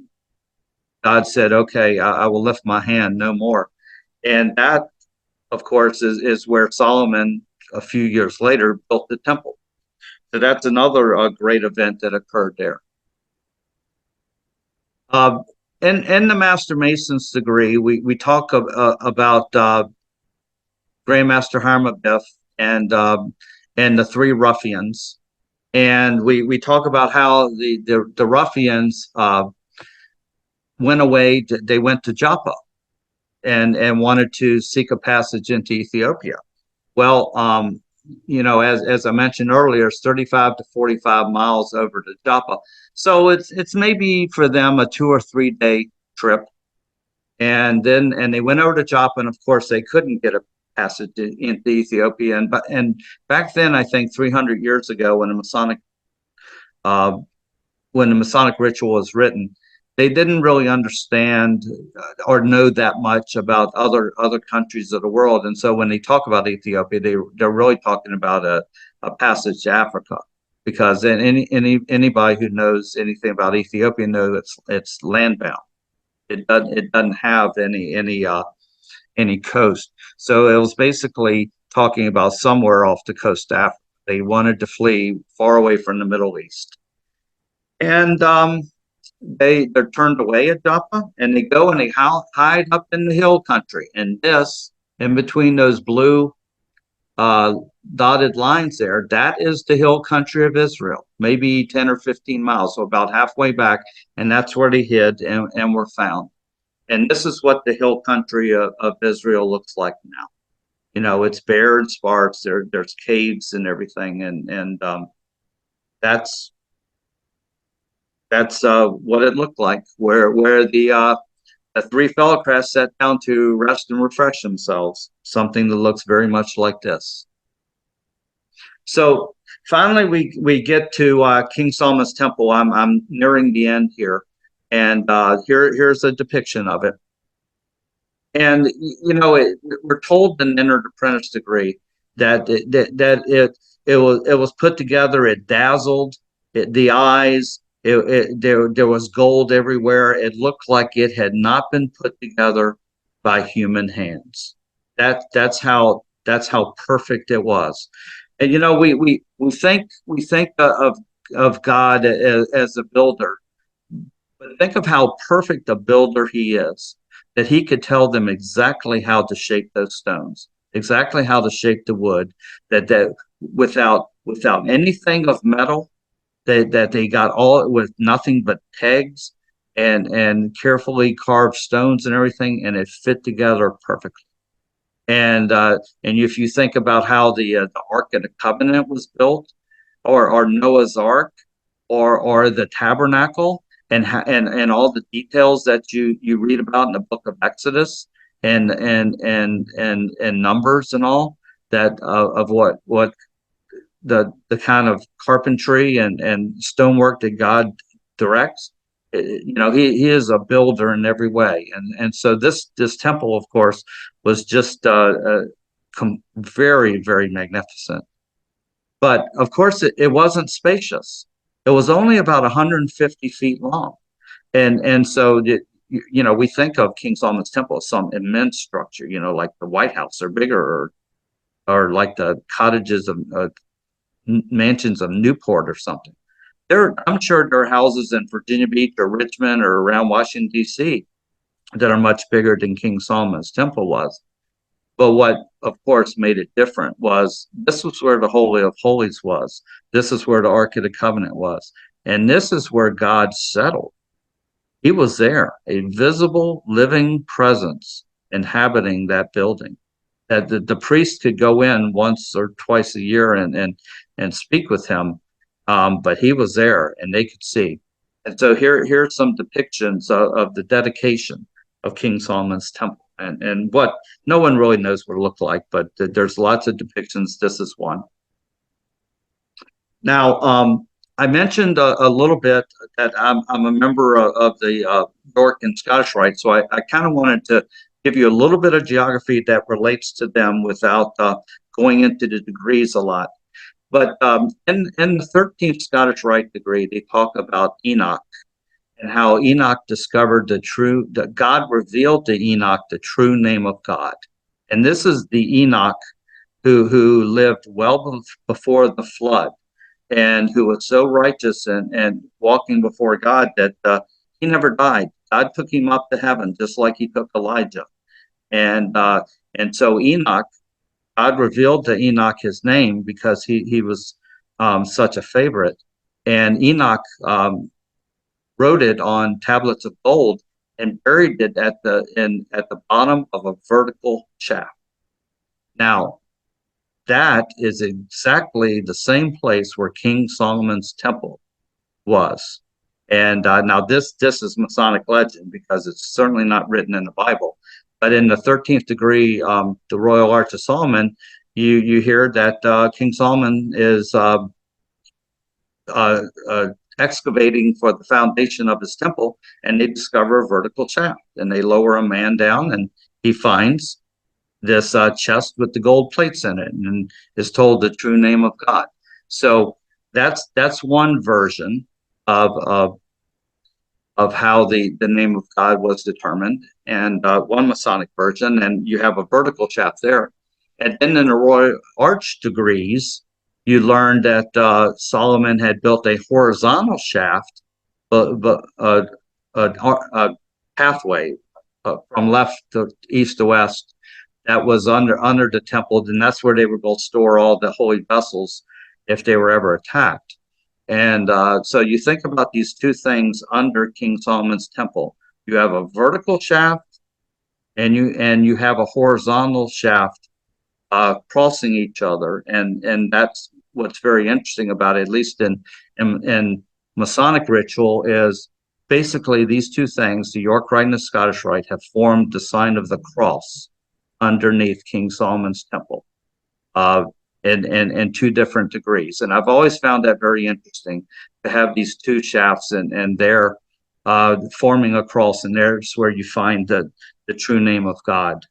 God said, "Okay, I will lift my hand no more." And that, of course, is where Solomon, a few years later, built the temple. So that's another great event that occurred there. In the Master Mason's degree, we talk about Grand Master Harmabeth and the 3 ruffians, and we talk about how the ruffians went away. They went to Joppa and wanted to seek a passage into Ethiopia. Well, as I mentioned earlier, it's 35 to 45 miles over to Joppa. So it's maybe for them a 2 or 3 day trip. And they went over to Joppa, and of course they couldn't get a passage into Ethiopia. And back then, I think 300 years ago, when the Masonic ritual was written, they didn't really understand or know that much about other countries of the world. And so when they talk about Ethiopia, they're really talking about a passage to Africa, because anybody who knows anything about Ethiopia knows it's land bound. It doesn't have any coast. So it was basically talking about somewhere off the coast of Africa. They wanted to flee far away from the Middle East. And they're turned away at Joppa, and they go and they hide up in the hill country. And this, in between those blue dotted lines there, that is the hill country of Israel, maybe 10 or 15 miles, so about halfway back. And that's where they hid and were found. And this is what the hill country of Israel looks like now. It's bare and sparse. There's caves and everything, and that's what it looked like, where the 3 Fellowcrafts sat down to rest and refresh themselves, something that looks very much like this. So finally, we get to King Solomon's temple. I'm nearing the end here, and here's a depiction of it. And we're told in Entered Apprentice degree that it was put together. It dazzled the eyes. There was gold everywhere. It looked like it had not been put together by human hands. That's how perfect it was. And we think of God as a builder, but think of how perfect a builder he is, that he could tell them exactly how to shape those stones, exactly how to shape the wood, that without anything of metal, that they got all with nothing but pegs and carefully carved stones and everything, and it fit together perfectly. And if you think about how the Ark of the Covenant was built, or Noah's Ark, or the tabernacle, and all the details that you read about in the book of Exodus and Numbers and all that of what the kind of carpentry and stonework that God directs. He is a builder in every way, and so this temple, of course, was just very, very magnificent. But of course, it wasn't spacious. It was only about 150 feet long, and so we think of King Solomon's temple as some immense structure, like the White House or bigger, or like the cottages of mansions of Newport or something. I'm sure there are houses in Virginia Beach or Richmond or around Washington, D.C. that are much bigger than King Solomon's temple was. But what, of course, made it different was this was where the Holy of Holies was. This is where the Ark of the Covenant was. And this is where God settled. He was there, a visible, living presence inhabiting that building. That the priest could go in once or twice a year and speak with him. But he was there and they could see. And so here's some depictions of the dedication of King Solomon's temple and what no one really knows what it looked like, but there's lots of depictions. This is one. Now, I mentioned a little bit that I'm a member of the York and Scottish Rite, so I kind of wanted to give you a little bit of geography that relates to them without going into the degrees a lot. But in the 13th Scottish Rite degree, they talk about Enoch and how Enoch discovered that God revealed to Enoch the true name of God. And this is the Enoch who lived well before the flood and who was so righteous and walking before God that he never died. God took him up to heaven just like he took Elijah. And so Enoch, God revealed to Enoch his name because he was such a favorite. And Enoch wrote it on tablets of gold and buried it at the bottom of a vertical shaft. Now, that is exactly the same place where King Solomon's temple was. And now this is Masonic legend because it's certainly not written in the Bible. But in the 13th degree, the Royal Arch of Solomon, you hear that King Solomon is excavating for the foundation of his temple, and they discover a vertical shaft, and they lower a man down, and he finds this chest with the gold plates in it, and is told the true name of God. So that's one version of how the name of God was determined, and one Masonic version, and you have a vertical shaft there. And then in the Royal Arch degrees, you learn that Solomon had built a horizontal shaft, but a pathway from left to east to west that was under the temple, and that's where they were going to store all the holy vessels if they were ever attacked. And so you think about these two things under King Solomon's temple. You have a vertical shaft, and you have a horizontal shaft crossing each other, and that's what's very interesting about it, at least in Masonic ritual, is basically these two things, the York Rite and the Scottish Rite, have formed the sign of the cross underneath King Solomon's temple. In two different degrees. And I've always found that very interesting to have these two shafts and they're forming a cross, and there's where you find the true name of God.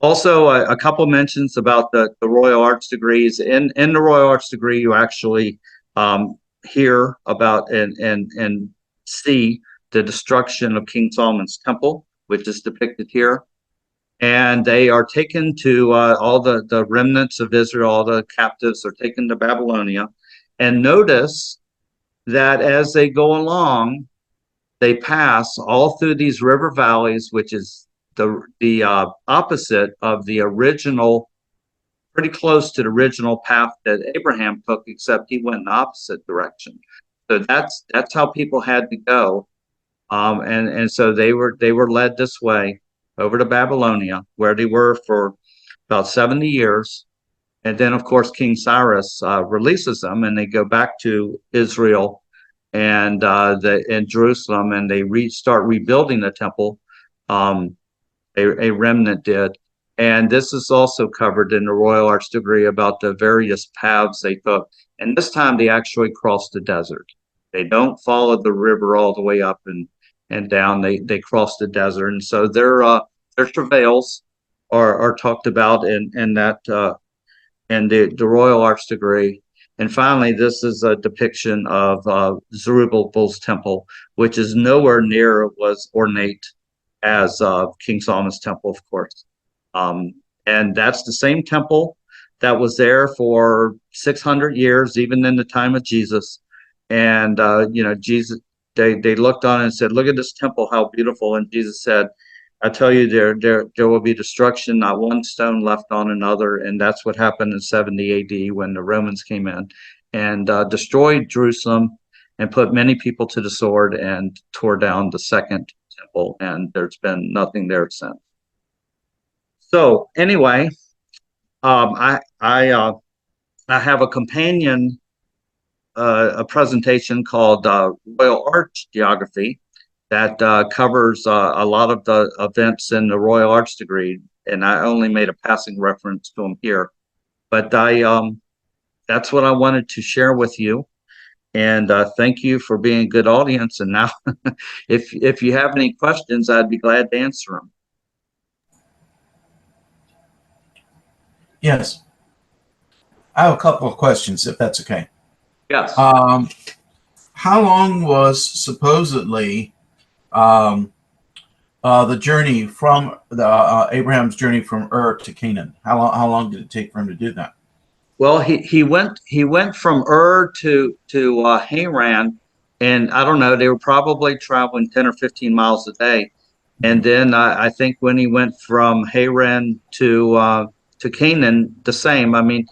Also, a couple mentions about the Royal Arch degrees. In the Royal Arch degree, you actually hear about and see the destruction of King Solomon's temple, which is depicted here. And they are taken to all the remnants of Israel, all the captives are taken to Babylonia. And notice that as they go along, they pass all through these river valleys, which is the opposite of the original pretty close to the original path that Abraham took, except he went in the opposite direction. So that's how people had to go. And so they were led this way over to Babylonia, where they were for about 70 years. And then, of course, King Cyrus releases them, and they go back to Israel and in Jerusalem, and they start rebuilding the temple. A remnant did. And this is also covered in the Royal Arch degree about the various paths they took. And this time they actually crossed the desert. They don't follow the river all the way up and down. They cross the desert. And so their travails are talked about in that in the Royal Arch degree. And finally, this is a depiction of Zerubbabel's temple, which is nowhere near as ornate as King Solomon's temple, of course. And that's the same temple that was there for 600 years, even in the time of Jesus. And, Jesus, they looked on it and said, look at this temple, how beautiful. And Jesus said, I tell you, there will be destruction, not one stone left on another. And that's what happened in 70 AD when the Romans came in and destroyed Jerusalem and put many people to the sword and tore down the second temple. And there's been nothing there since. So anyway, I have a companion, a presentation called Royal Arch Geography that covers a lot of the events in the Royal Arch degree, and I only made a passing reference to them here. But that's what I wanted to share with you, and thank you for being a good audience. And now, if you have any questions, I'd be glad to answer them. Yes. I have a couple of questions, if that's okay. Yes. How long was supposedly the journey from Abraham's journey from Ur to Canaan? How long did it take for him to do that? Well, he went from Ur to Haran, and I don't know, they were probably traveling 10 or 15 miles a day. And then I think when he went from Haran to Canaan, the same. I mean,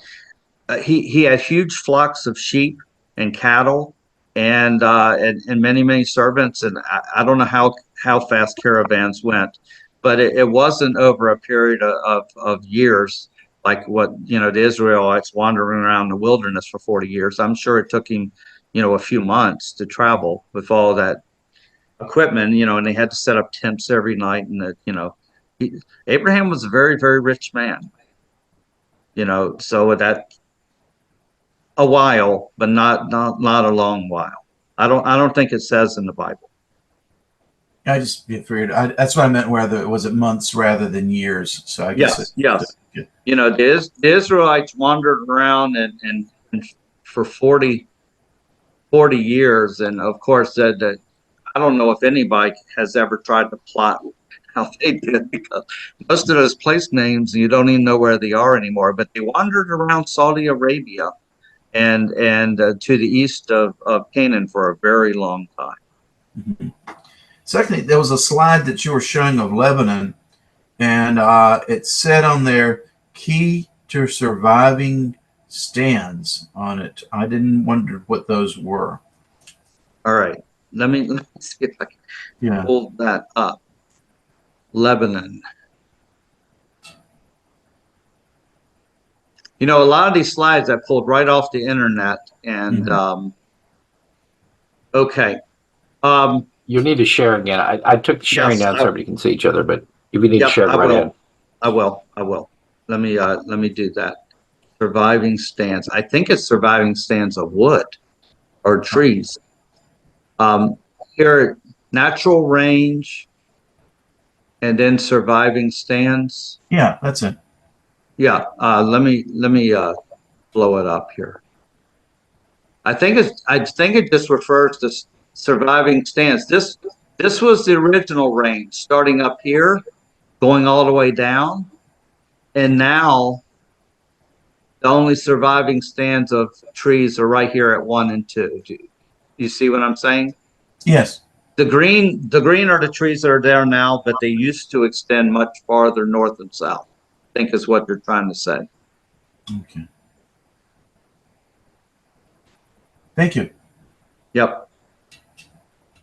he had huge flocks of sheep and cattle and many servants, and I don't know how fast caravans went, but it wasn't over a period of years like what the Israelites wandering around the wilderness for 40 years. I'm sure it took him a few months to travel with all that equipment, and they had to set up tents every night, and Abraham was a very, very rich man. So that a while, but not a long while. I don't think it says in the Bible. I just figured that's what I meant. Whether was it months rather than years? So I guess yes. Good. The Israelites wandered around and for 40 years, and of course that I don't know if anybody has ever tried to plot how they did, because most of those place names you don't even know where they are anymore. But they wandered around Saudi Arabia and to the east of Canaan for a very long time. Mm-hmm. Secondly, there was a slide that you were showing of Lebanon, and it said on there, "Key to surviving stands" on it. I didn't wonder what those were. All right, let me see if I can pull that up. Lebanon. A lot of these slides I pulled right off the internet, and okay. You need to share again. I took the sharing down so everybody can see each other, but if you need to share it right in. I will. Let me do that. Surviving stands. I think it's surviving stands of wood or trees. Here, natural range, and then surviving stands. Yeah, that's it. Yeah. Let me blow it up here. I think it just refers to surviving stands. This was the original range, starting up here, going all the way down, and now the only surviving stands of trees are right here at 1 and 2. Do you see what I'm saying? Yes. The green are the trees that are there now, but they used to extend much farther north and south, I think is what you're trying to say. Okay. Thank you. Yep.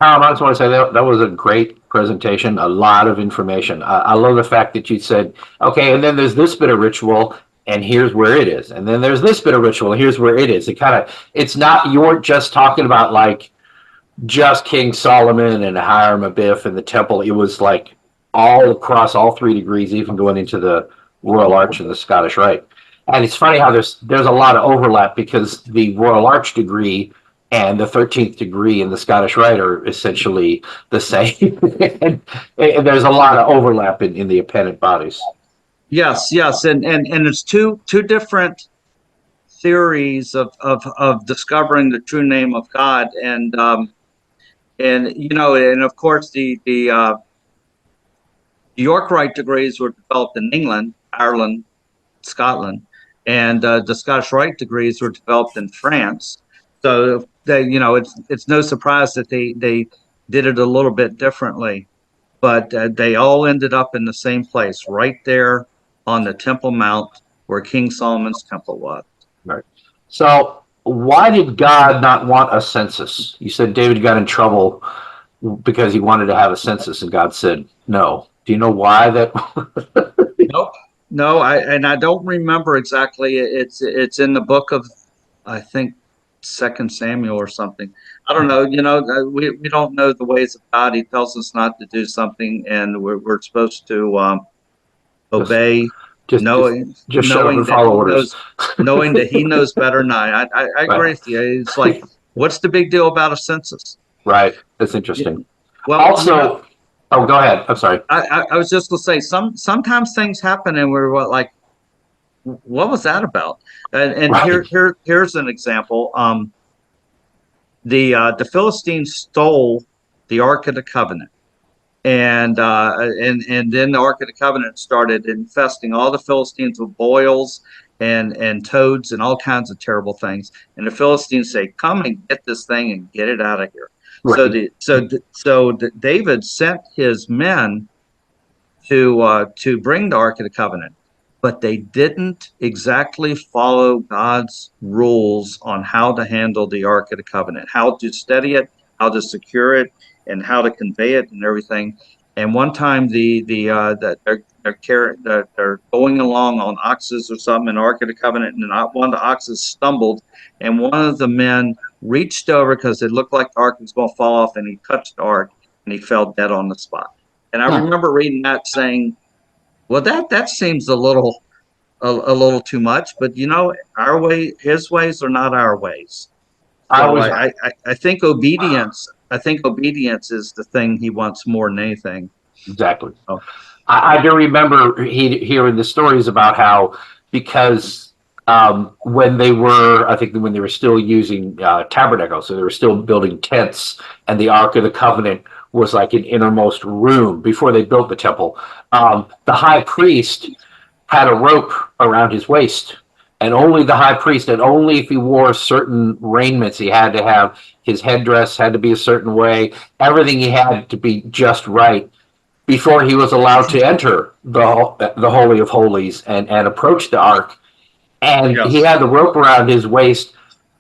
Tom, I just want to say that was a great presentation, a lot of information. I love the fact that you said, okay, and then there's this bit of ritual, and here's where it is. And then there's this bit of ritual, and here's where it is. It's not, you weren't just talking about like just King Solomon and Hiram Abiff and the temple. It was like all across all 3 degrees, even going into the Royal Arch and the Scottish Rite. And it's funny how there's a lot of overlap because the Royal Arch degree and the 13th degree in the Scottish Rite are essentially the same. and there's a lot of overlap in the appendant bodies. Yes, yes, and it's two different theories of discovering the true name of God, and and of course the York Rite degrees were developed in England, Ireland, Scotland, and the Scottish Rite degrees were developed in France. So it's no surprise that they did it a little bit differently, but they all ended up in the same place, right there on the Temple Mount where King Solomon's temple was. Right. So why did God not want a census? You said David got in trouble because he wanted to have a census, and God said no. Do you know why that? Nope. No, I don't remember exactly. It's in the book of, I think, 2 Samuel or something. I don't know. We don't know the ways of God. He tells us not to do something, and we're supposed to obey, knowing just shut up and that follow he orders. knowing that he knows better than I agree with you. It's like, what's the big deal about a census? Right. That's interesting. Well, Also, oh, go ahead. I'm sorry. I was just gonna say sometimes things happen and we're like, what was that about? And Right. here's an example. The Philistines stole the Ark of the Covenant, and then the Ark of the Covenant started infesting all the Philistines with boils and toads and all kinds of terrible things. And the Philistines say, "Come and get this thing and get it out of here." Right. So David sent his men to bring the Ark of the Covenant, but they didn't exactly follow God's rules on how to handle the Ark of the Covenant, how to steady it, how to secure it, and how to convey it and everything. And one time they're going along on oxes or something in the Ark of the Covenant, and one of the oxes stumbled, and one of the men reached over because it looked like the Ark was going to fall off, and he touched the Ark, and he fell dead on the spot. And I remember reading that saying, well, that seems a little too much, but our way, his ways are not our ways. So I think obedience is the thing he wants more than anything. Exactly. Oh. I do remember hearing the stories about how because when they were still using tabernacles, so they were still building tents, and the Ark of the Covenant was like an innermost room before they built the temple. The high priest had a rope around his waist, and only the high priest, and only if he wore certain raiments, he had to have his headdress had to be a certain way. Everything he had to be just right before he was allowed to enter the Holy of Holies and approach the Ark. And Yes. he had the rope around his waist,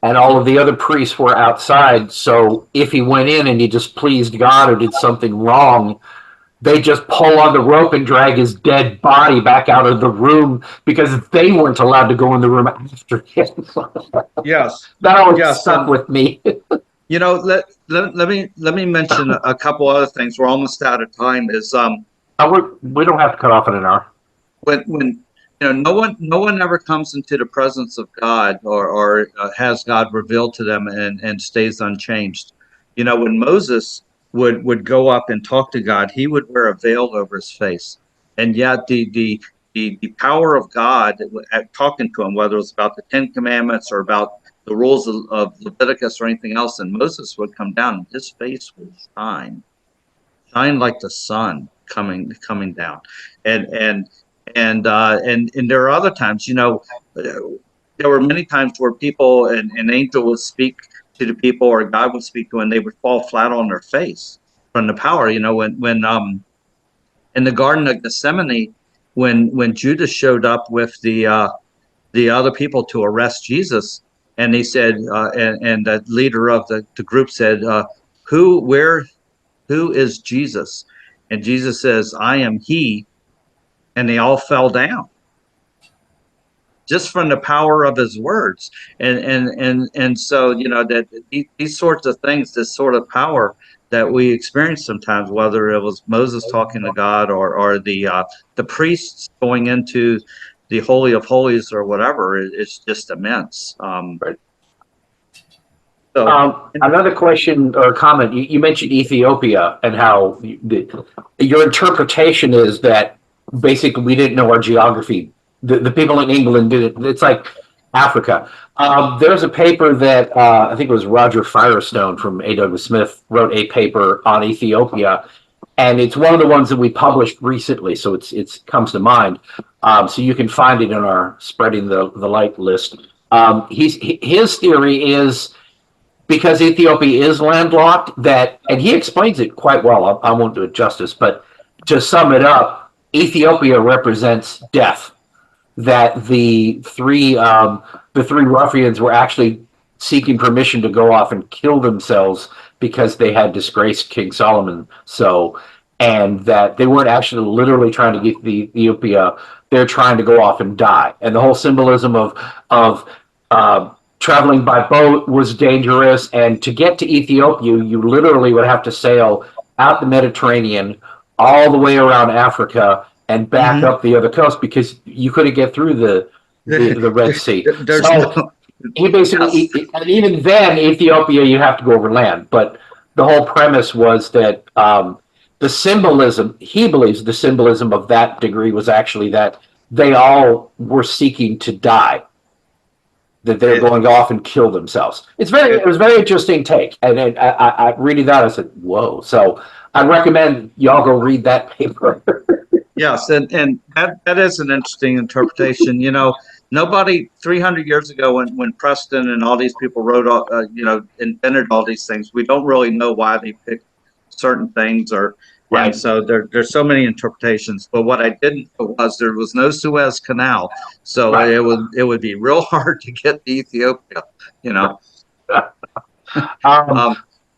and all of the other priests were outside. So if he went in and he displeased God or did something wrong, they just pull on the rope and drag his dead body back out of the room because they weren't allowed to go in the room after him. Yes. That always stuck with me. Let me mention a couple other things. We're almost out of time. Is We don't have to cut off in an hour. when no one ever comes into the presence of God or has God revealed to them and stays unchanged. When Moses would go up and talk to God, he would wear a veil over his face, and yet the power of God at talking to him, whether it was about the 10 Commandments or about the rules of Leviticus or anything else, and Moses would come down and his face would shine like the sun coming down. And there are other times, there were many times where people, an angel would speak to the people or God would speak to them, and they would fall flat on their face from the power. When in the Garden of Gethsemane, when Judas showed up with the the other people to arrest Jesus. And he said, and the leader of the group said, who is Jesus? And Jesus says, I am he. And they all fell down just from the power of his words. And so, that these sorts of things, this sort of power that we experience sometimes, whether it was Moses talking to God or the priests going into the Holy of Holies or whatever, it's just immense. Right. So Another question or comment, you mentioned Ethiopia and how your interpretation is that basically we didn't know our geography. The people in England didn't. It's like Africa. There's a paper that I think it was Roger Firestone from A. Douglas Smith wrote a paper on Ethiopia, and it's one of the ones that we published recently, so it comes to mind. So you can find it in our Spreading the Light list. His theory is, because Ethiopia is landlocked, and he explains it quite well. I won't do it justice, but to sum it up, Ethiopia represents death. That the three ruffians were actually seeking permission to go off and kill themselves because they had disgraced King Solomon. So, and that they weren't actually literally trying to get the Ethiopia; they're trying to go off and die. And the whole symbolism of traveling by boat was dangerous, and to get to Ethiopia, you literally would have to sail out the Mediterranean, all the way around Africa, and back up the other coast because you couldn't get through the Red Sea. So he basically, and even then, Ethiopia, you have to go over land. But the whole premise was that the symbolism, he believes the symbolism of that degree was actually that they all were seeking to die. That they're going off and kill themselves. It was a very interesting take. And then I reading that, I said, whoa. So I recommend y'all go read that paper. Yes, and that is an interesting interpretation. Nobody 300 years ago when Preston and all these people wrote, invented all these things, we don't really know why they picked certain things Right. And so there's so many interpretations. But what I didn't know was there was no Suez Canal, so Right. it would be real hard to get to Ethiopia.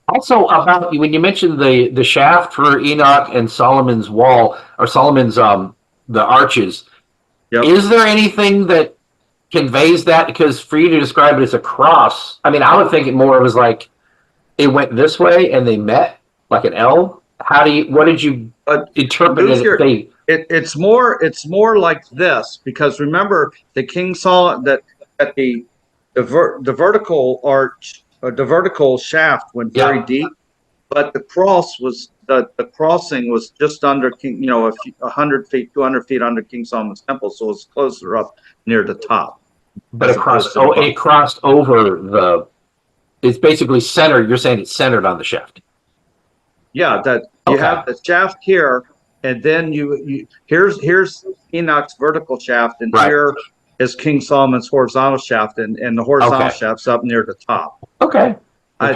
Also, about when you mentioned the shaft for Enoch and Solomon's wall or Solomon's the arches, Yep. is there anything that conveys that? Because for you to describe it as a cross, I mean, I would think it more was like it went this way and they met like an L. What did you interpret it? It's more like this, because remember the King Solomon that the vertical arch or the vertical shaft went very deep, but the crossing was just under King, 100 feet, 200 feet under King Solomon's temple, so it's closer up near the top. But it crossed over it's basically centered. You're saying it's centered on the shaft. Yeah, that you have the shaft here, and then here's Enoch's vertical shaft, and here is King Solomon's horizontal shaft, and the horizontal shaft's up near the top. Okay. I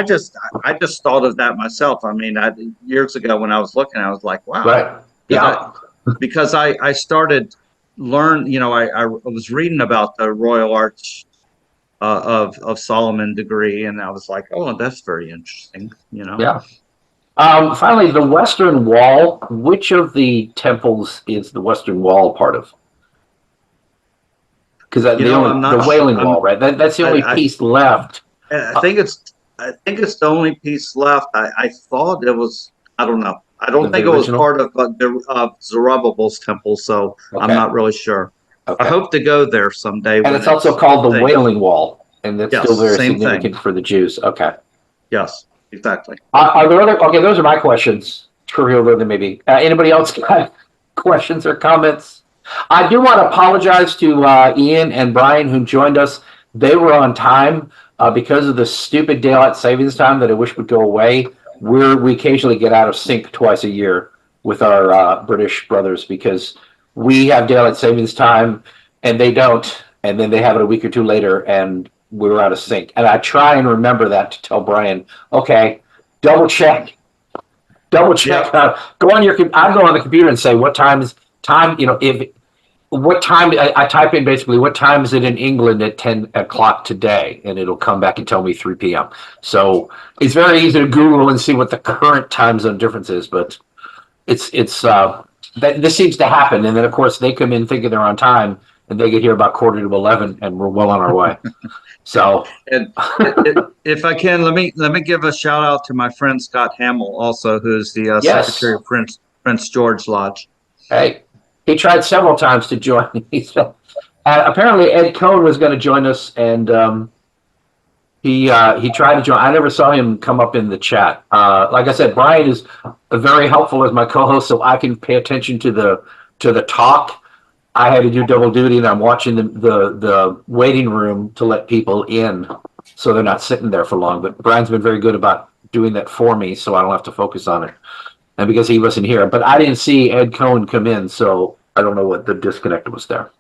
just thought of that myself. I mean, years ago when I was looking, I was like, wow. Right. Yeah. Because I started I was reading about the Royal Arch of Solomon degree, and I was like, oh, that's very interesting. Yeah. Finally, the Western Wall. Which of the temples is the Western Wall part of? Because the Wailing Wall, right? That's the only piece left. I think it's the only piece left. I thought it was. I don't know. I don't think it was part of Zerubbabel's temple, so I'm not really sure. Okay. I hope to go there someday. And it's also called the Wailing Wall, and that's still very significant for the Jews. Okay. Yes, exactly. Are there other? Okay, those are my questions. Trivial, than maybe. Anybody else got questions or comments? I do want to apologize to Ian and Brian who joined us. They were on time because of the stupid daylight savings time that I wish would go away. We occasionally get out of sync twice a year with our British brothers because we have daylight savings time and they don't, and then they have it a week or two later and we're out of sync. And I try and remember that to tell Brian, okay, double check. Go on I go on the computer and say what time is time. If what time, I type in basically, what time is it in England at 10 o'clock today? And it'll come back and tell me 3 p.m. So it's very easy to Google and see what the current time zone difference is, but this seems to happen. And then of course they come in thinking they're on time and they get here about 10:45 and we're well on our way. So And if I can, let me give a shout out to my friend Scott Hamill, also, who's the Yes. Secretary of Prince George Lodge. hey, he tried several times to join me. So, apparently Ed Cohn was going to join us, and he tried to join. I never saw him come up in the chat. Like I said, Brian is very helpful as my co-host, so I can pay attention to the talk. I had to do double duty, and I'm watching the waiting room to let people in, so they're not sitting there for long. But Brian's been very good about doing that for me, so I don't have to focus on it. And because he wasn't here, but I didn't see Ed Cohn come in, so I don't know what the disconnect was there.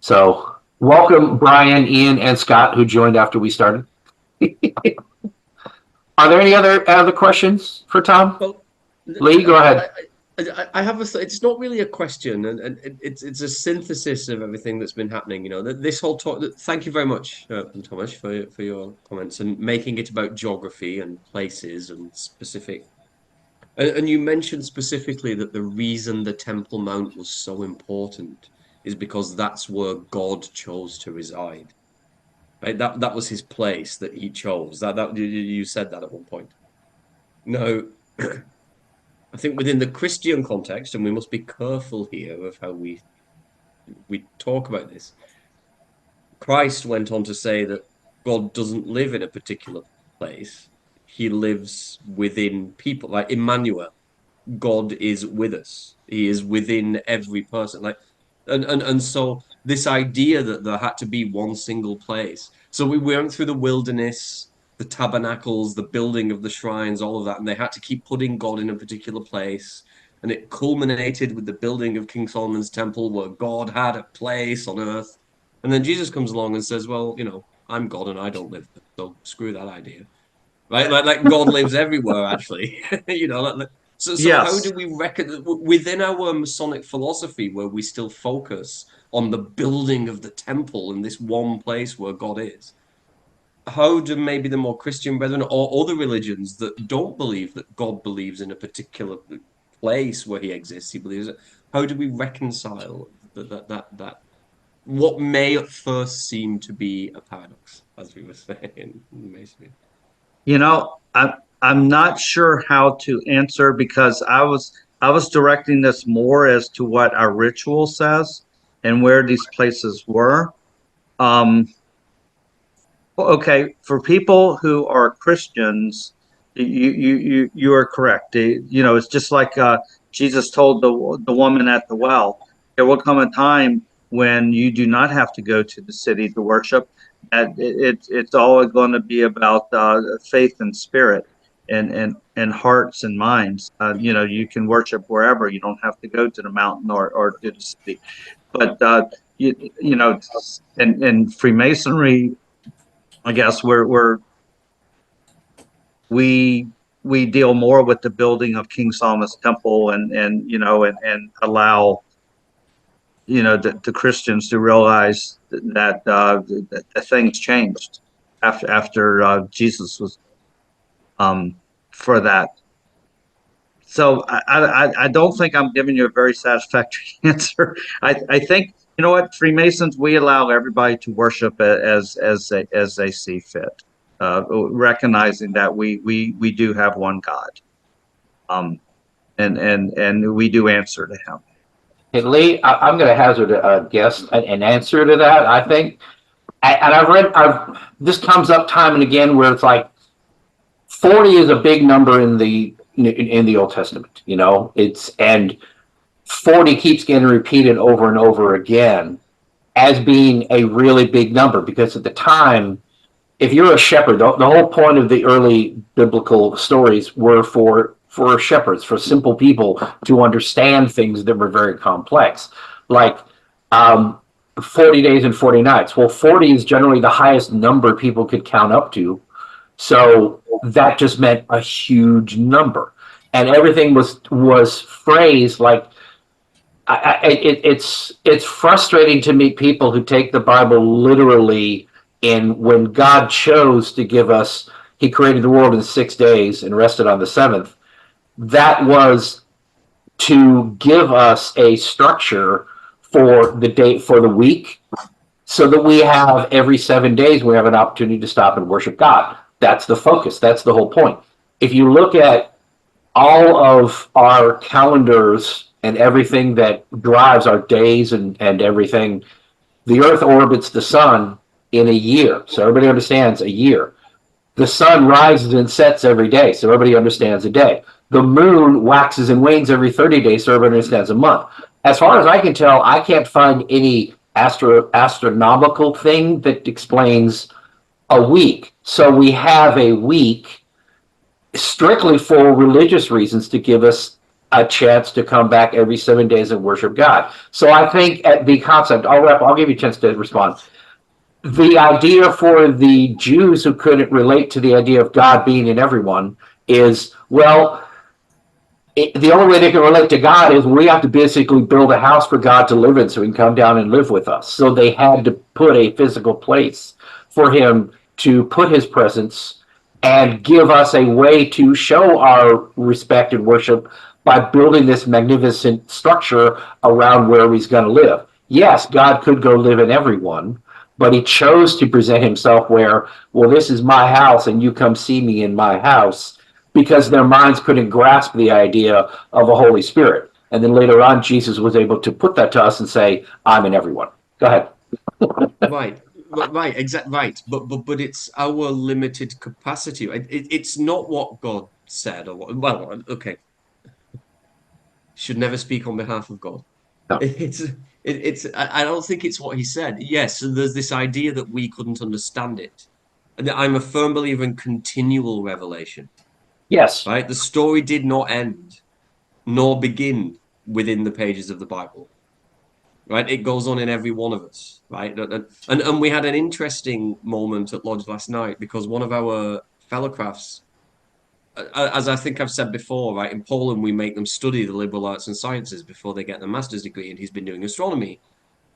So welcome Brian, Ian, and Scott, who joined after we started. Are there any other questions for Tom? Well, Lee, go ahead. I have it's not really a question, and it's a synthesis of everything that's been happening. You know, this whole talk. Thank you very much, Thomas, for your comments and making it about geography and places and specific. And you mentioned specifically that the reason the Temple Mount was so important is because that's where God chose to reside. Right? That was his place that he chose. That you said that at one point. No. I think within the Christian context, and we must be careful here of how we talk about this, Christ went on to say that God doesn't live in a particular place. He lives within people, like Emmanuel. God is with us. He is within every person. And so this idea that there had to be one single place. So we went through the wilderness, the tabernacles, the building of the shrines, all of that, and they had to keep putting God in a particular place. And it culminated with the building of King Solomon's temple, where God had a place on earth. And then Jesus comes along and says, well, you know, I'm God and I don't live there, so screw that idea. Right? Like God lives everywhere, actually. You know, so Yes. How do we reckon within our Masonic philosophy, where we still focus on the building of the temple in this one place where God is? How do maybe the more Christian brethren or other religions that don't believe that God believes in a particular place where he exists, he believes it, how do we reconcile that what may at first seem to be a paradox, as we were saying in Masonry? You know, I'm not sure how to answer, because I was directing this more as to what our ritual says and where these places were. Okay, for people who are Christians, you are correct. You know, it's just like Jesus told the woman at the well. There will come a time when you do not have to go to the city to worship. And it's always going to be about faith and spirit and hearts and minds. You know, you can worship wherever. You don't have to go to the mountain or to the city. But you know, in Freemasonry, I guess we deal more with the building of King Solomon's temple and you know and allow, you know, the Christians to realize that the things changed after Jesus was for that. So I don't think I'm giving you a very satisfactory answer. I think, you know what, Freemasons, we allow everybody to worship as they see fit, recognizing that we do have one God, and we do answer to Him. Hey, Lee, I'm going to hazard a guess, an answer to that, I think. And this comes up time and again where it's like 40 is a big number in the Old Testament, you know, and 40 keeps getting repeated over and over again as being a really big number, because at the time, if you're a shepherd, the whole point of the early biblical stories were for shepherds, for simple people to understand things that were very complex, like 40 days and 40 nights. Well, 40 is generally the highest number people could count up to. So that just meant a huge number. And everything was phrased like it's frustrating to meet people who take the Bible literally. And when God chose to give us, He created the world in 6 days and rested on the seventh. That was to give us a structure for the day, for the week, so that we have every 7 days we have an opportunity to stop and worship God. That's the focus. That's the whole point. If you look at all of our calendars and everything that drives our days and everything, the Earth orbits the sun in a year. So everybody understands a year. The sun rises and sets every day, so everybody understands a day. The moon waxes and wanes every 30 days, so everybody understands a month. As far as I can tell, I can't find any astronomical thing that explains a week. So we have a week strictly for religious reasons to give us a chance to come back every 7 days and worship God. So I think at the concept, I'll give you a chance to respond. The idea for the Jews who couldn't relate to the idea of God being in everyone is, well, the only way they can relate to God is we have to basically build a house for God to live in so He can come down and live with us. So they had to put a physical place for Him to put His presence and give us a way to show our respect and worship by building this magnificent structure around where He's going to live. Yes, God could go live in everyone, but He chose to present Himself where, well, this is my house and you come see me in my house, because their minds couldn't grasp the idea of a Holy Spirit. And then later on, Jesus was able to put that to us and say, I'm in everyone. Go ahead. Right, exactly right. But it's our limited capacity. It's not what God said, or well, okay. Should never speak on behalf of God. No. I don't think it's what He said. Yes, there's this idea that we couldn't understand it, and I'm a firm believer in continual revelation. Yes. Right, the story did not end nor begin within the pages of the Bible. Right, it goes on in every one of us. Right, and we had an interesting moment at Lodge last night because one of our fellow crafts, as I think I've said before, right, in Poland we make them study the liberal arts and sciences before they get their master's degree, and he's been doing astronomy.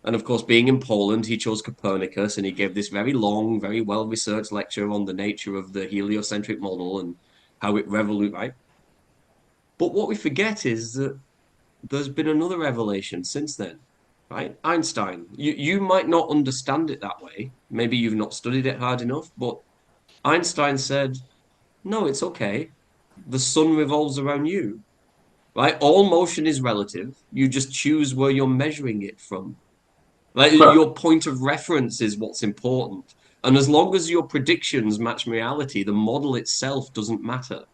And of course, being in Poland, he chose Copernicus, and he gave this very long, very well-researched lecture on the nature of the heliocentric model and how it revolutionized. Right? But what we forget is that there's been another revelation since then, right? Einstein. You might not understand it that way. Maybe you've not studied it hard enough, but Einstein said, no, it's okay. The sun revolves around you, right? All motion is relative. You just choose where you're measuring it from. Like your point of reference is what's important. And as long as your predictions match reality, the model itself doesn't matter.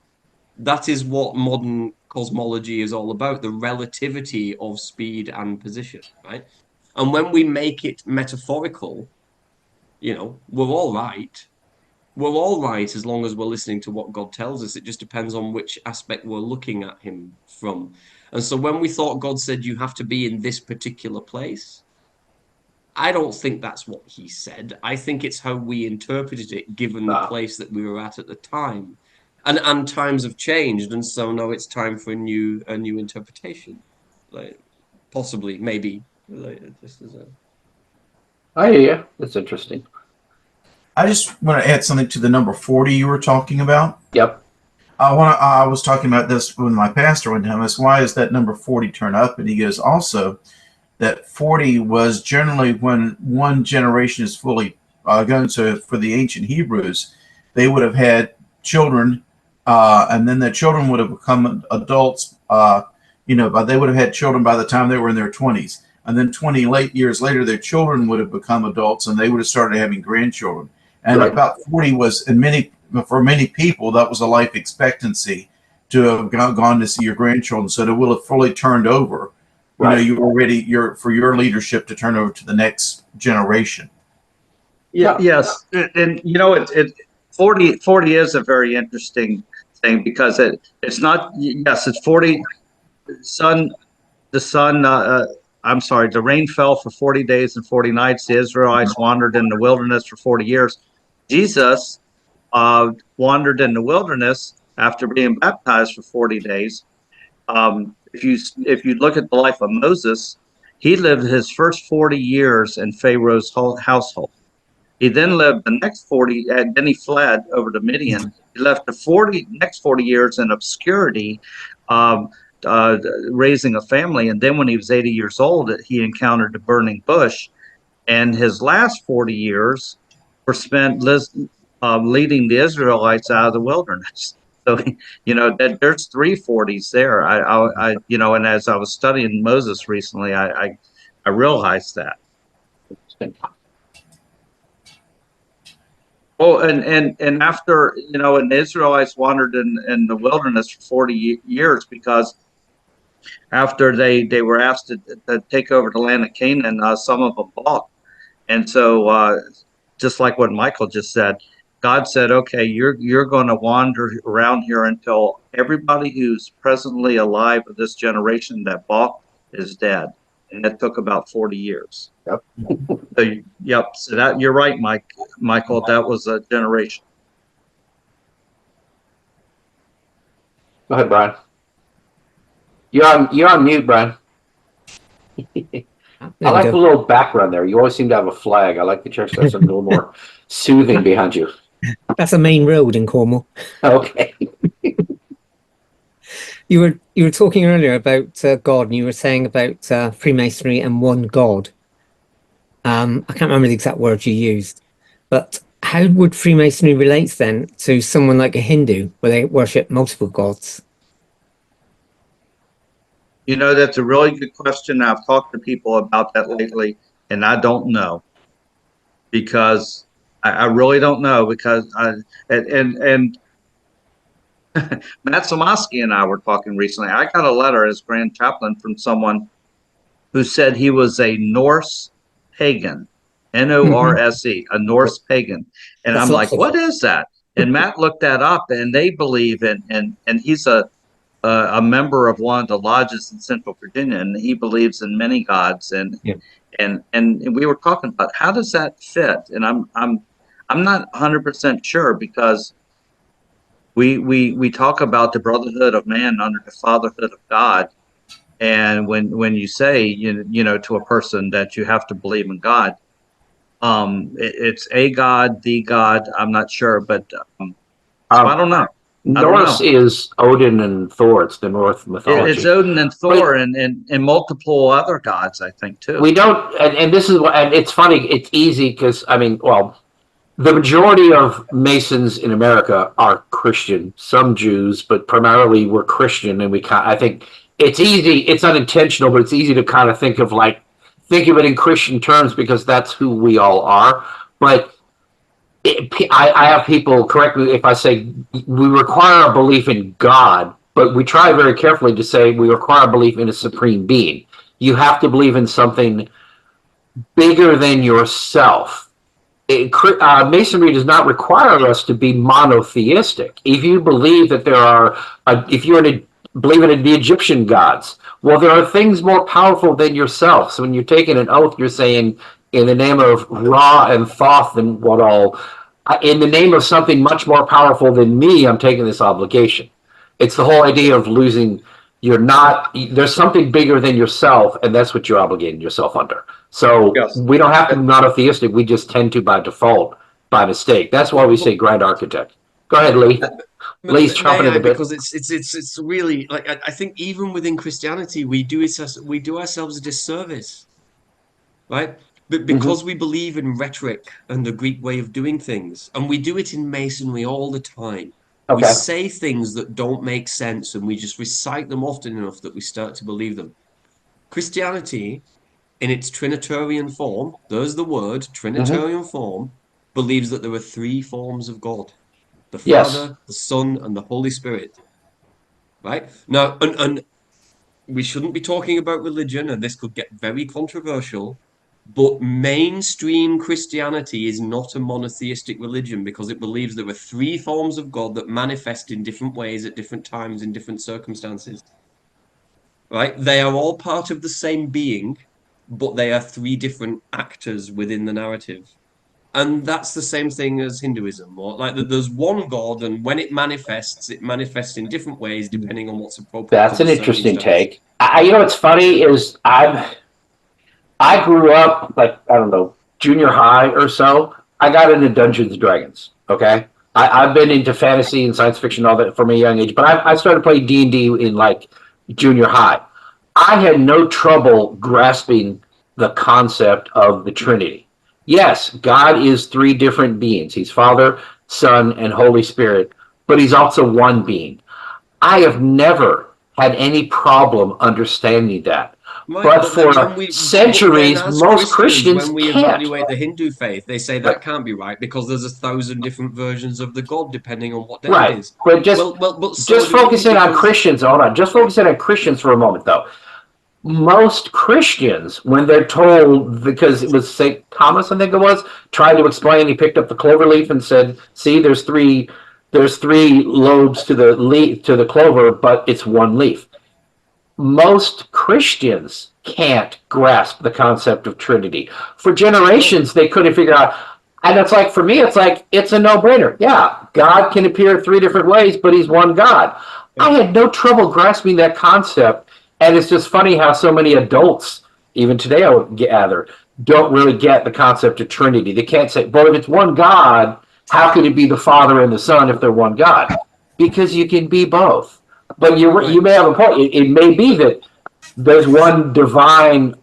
That is what modern cosmology is all about, the relativity of speed and position, right? And when we make it metaphorical, we're all right. We're all right as long as we're listening to what God tells us. It just depends on which aspect we're looking at Him from. And so when we thought God said you have to be in this particular place, I don't think that's what He said. I think it's how we interpreted it given the place that we were at the time. And times have changed, and so now it's time for a new interpretation. Like possibly, maybe. Just as a... I hear you. That's interesting. I just want to add something to the number 40 you were talking about. Yep. I was talking about this with my pastor one time. That's why is that number 40 turn up? And he goes also that 40 was generally when one generation is fully going. So for the ancient Hebrews, they would have had children, and then their children would have become adults. But they would have had children by the time they were in their 20s. And then 20 years later, their children would have become adults, and they would have started having grandchildren. And Right. about 40 was, for many people, that was a life expectancy to have gone to see your grandchildren. So they will have fully turned over. Right. You're for your leadership to turn over to the next generation. Yeah. Yes. And 40 is a very interesting thing because it's not, yes, it's 40 the rain fell for 40 days and 40 nights. The Israelites wandered in the wilderness for 40 years. Jesus wandered in the wilderness after being baptized for 40 days. if you look at the life of Moses, he lived his first 40 years in Pharaoh's household. He then lived the next 40, and then he fled over to Midian. He left the next 40 years in obscurity, um, raising a family. And then when he was 80 years old, he encountered the burning bush. And his last 40 years were spent leading the Israelites out of the wilderness. So, there's 340s there. And as I was studying Moses recently, I realized that. Well, and after, and the Israelites wandered in the wilderness for 40 years because after they were asked to take over the land of Canaan, some of them balked. And so, just like what Michael just said, God said, okay, you're going to wander around here until everybody who's presently alive of this generation that balked is dead. And it took about 40 years. Yep. So that you're right, Michael, that was a generation. Go ahead, Brian. You're on mute, Brian. I like the little background there. You always seem to have a flag. I like the church that's a little more soothing behind you. That's a main road in Cornwall. Okay. You were talking earlier about God, and you were saying about Freemasonry and one God. I can't remember the exact words you used, but how would Freemasonry relate then to someone like a Hindu, where they worship multiple gods? That's a really good question. I've talked to people about that lately, and I don't know, because I really don't know, because and Matt Somoski and I were talking recently. I got a letter as Grand Chaplain from someone who said he was a Norse pagan, Norse, a Norse pagan. And That's I'm like, awesome. what is that? And Matt looked that up, and they believe in, and he's a member of one of the lodges in Central Virginia, and he believes in many gods. And Yeah. and we were talking about how does that fit? And I'm not 100% sure, because we talk about the brotherhood of man under the fatherhood of God. And when you say, to a person that you have to believe in God, it's a God, the God, I'm not sure, but so I don't know. Norse is Odin and Thor. It's the Norse mythology. It's Odin and Thor, and multiple other gods, I think, too. We don't, and this is what, and it's funny, it's easy because, the majority of Masons in America are Christian, some Jews, but primarily we're Christian, and I think it's easy, it's unintentional, but it's easy to kind of think of it in Christian terms because that's who we all are. But I have people correct me if I say we require a belief in God, but we try very carefully to say we require a belief in a supreme being. You have to believe in something bigger than yourself. Masonry does not require us to be monotheistic. If you believe that if you believe in the Egyptian gods, well, there are things more powerful than yourself. So when you're taking an oath, you're saying, in the name of Ra and Thoth and in the name of something much more powerful than me, I'm taking this obligation. It's the whole idea of losing. There's something bigger than yourself, and that's what you're obligating yourself under. So yes. We don't have to be monotheistic. We just tend to by default, by mistake. That's why we say grand architect. Go ahead, Lee. Lee's chomping at the bit. Because it's really, like, I think even within Christianity, we do ourselves a disservice, right? But because we believe in rhetoric and the Greek way of doing things, and we do it in Masonry all the time. Okay. We say things that don't make sense, and we just recite them often enough that we start to believe them. Christianity, in its Trinitarian form, there's the word, Trinitarian form, believes that there are three forms of God. The Father, the Son, and the Holy Spirit. Right? Now, and we shouldn't be talking about religion, and this could get very controversial, but mainstream Christianity is not a monotheistic religion because it believes there are three forms of God that manifest in different ways at different times in different circumstances. Right? They are all part of the same being, but they are three different actors within the narrative. And that's the same thing as Hinduism, or like that there's one God, and when it manifests in different ways depending on what's appropriate. That's to an the interesting circumstance. take. What's funny is I grew up like, I don't know, junior high or so. I got into Dungeons and Dragons. Okay, I've been into fantasy and science fiction and all that from a young age, but I started playing D&D in like junior high. I had no trouble grasping the concept of the Trinity. Yes, God is three different beings. He's Father, Son, and Holy Spirit, but he's also one being. I have never had any problem understanding that. Right, But but then for when we centuries, as most Christians when we can't. evaluate the Hindu faith, they say that can't be right because there's 1,000 different versions of the God depending on what day it Right. is. But But so just do we, focusing on because Christians, hold on, just focusing on Christians for a moment though. Most Christians, when they're told, because it was St. Thomas, I think it was, tried to explain, he picked up the clover leaf and said, see, there's three lobes to the clover, but it's one leaf. Most Christians can't grasp the concept of Trinity. For generations, they couldn't figure out. And it's like, for me, it's a no-brainer. Yeah, God can appear three different ways, but he's one God. I had no trouble grasping that concept. And it's just funny how so many adults, even today, I would gather, don't really get the concept of Trinity. They can't say, well, if it's one God, how could it be the Father and the Son if they're one God? Because you can be both. But you may have a point. It may be that there's one divine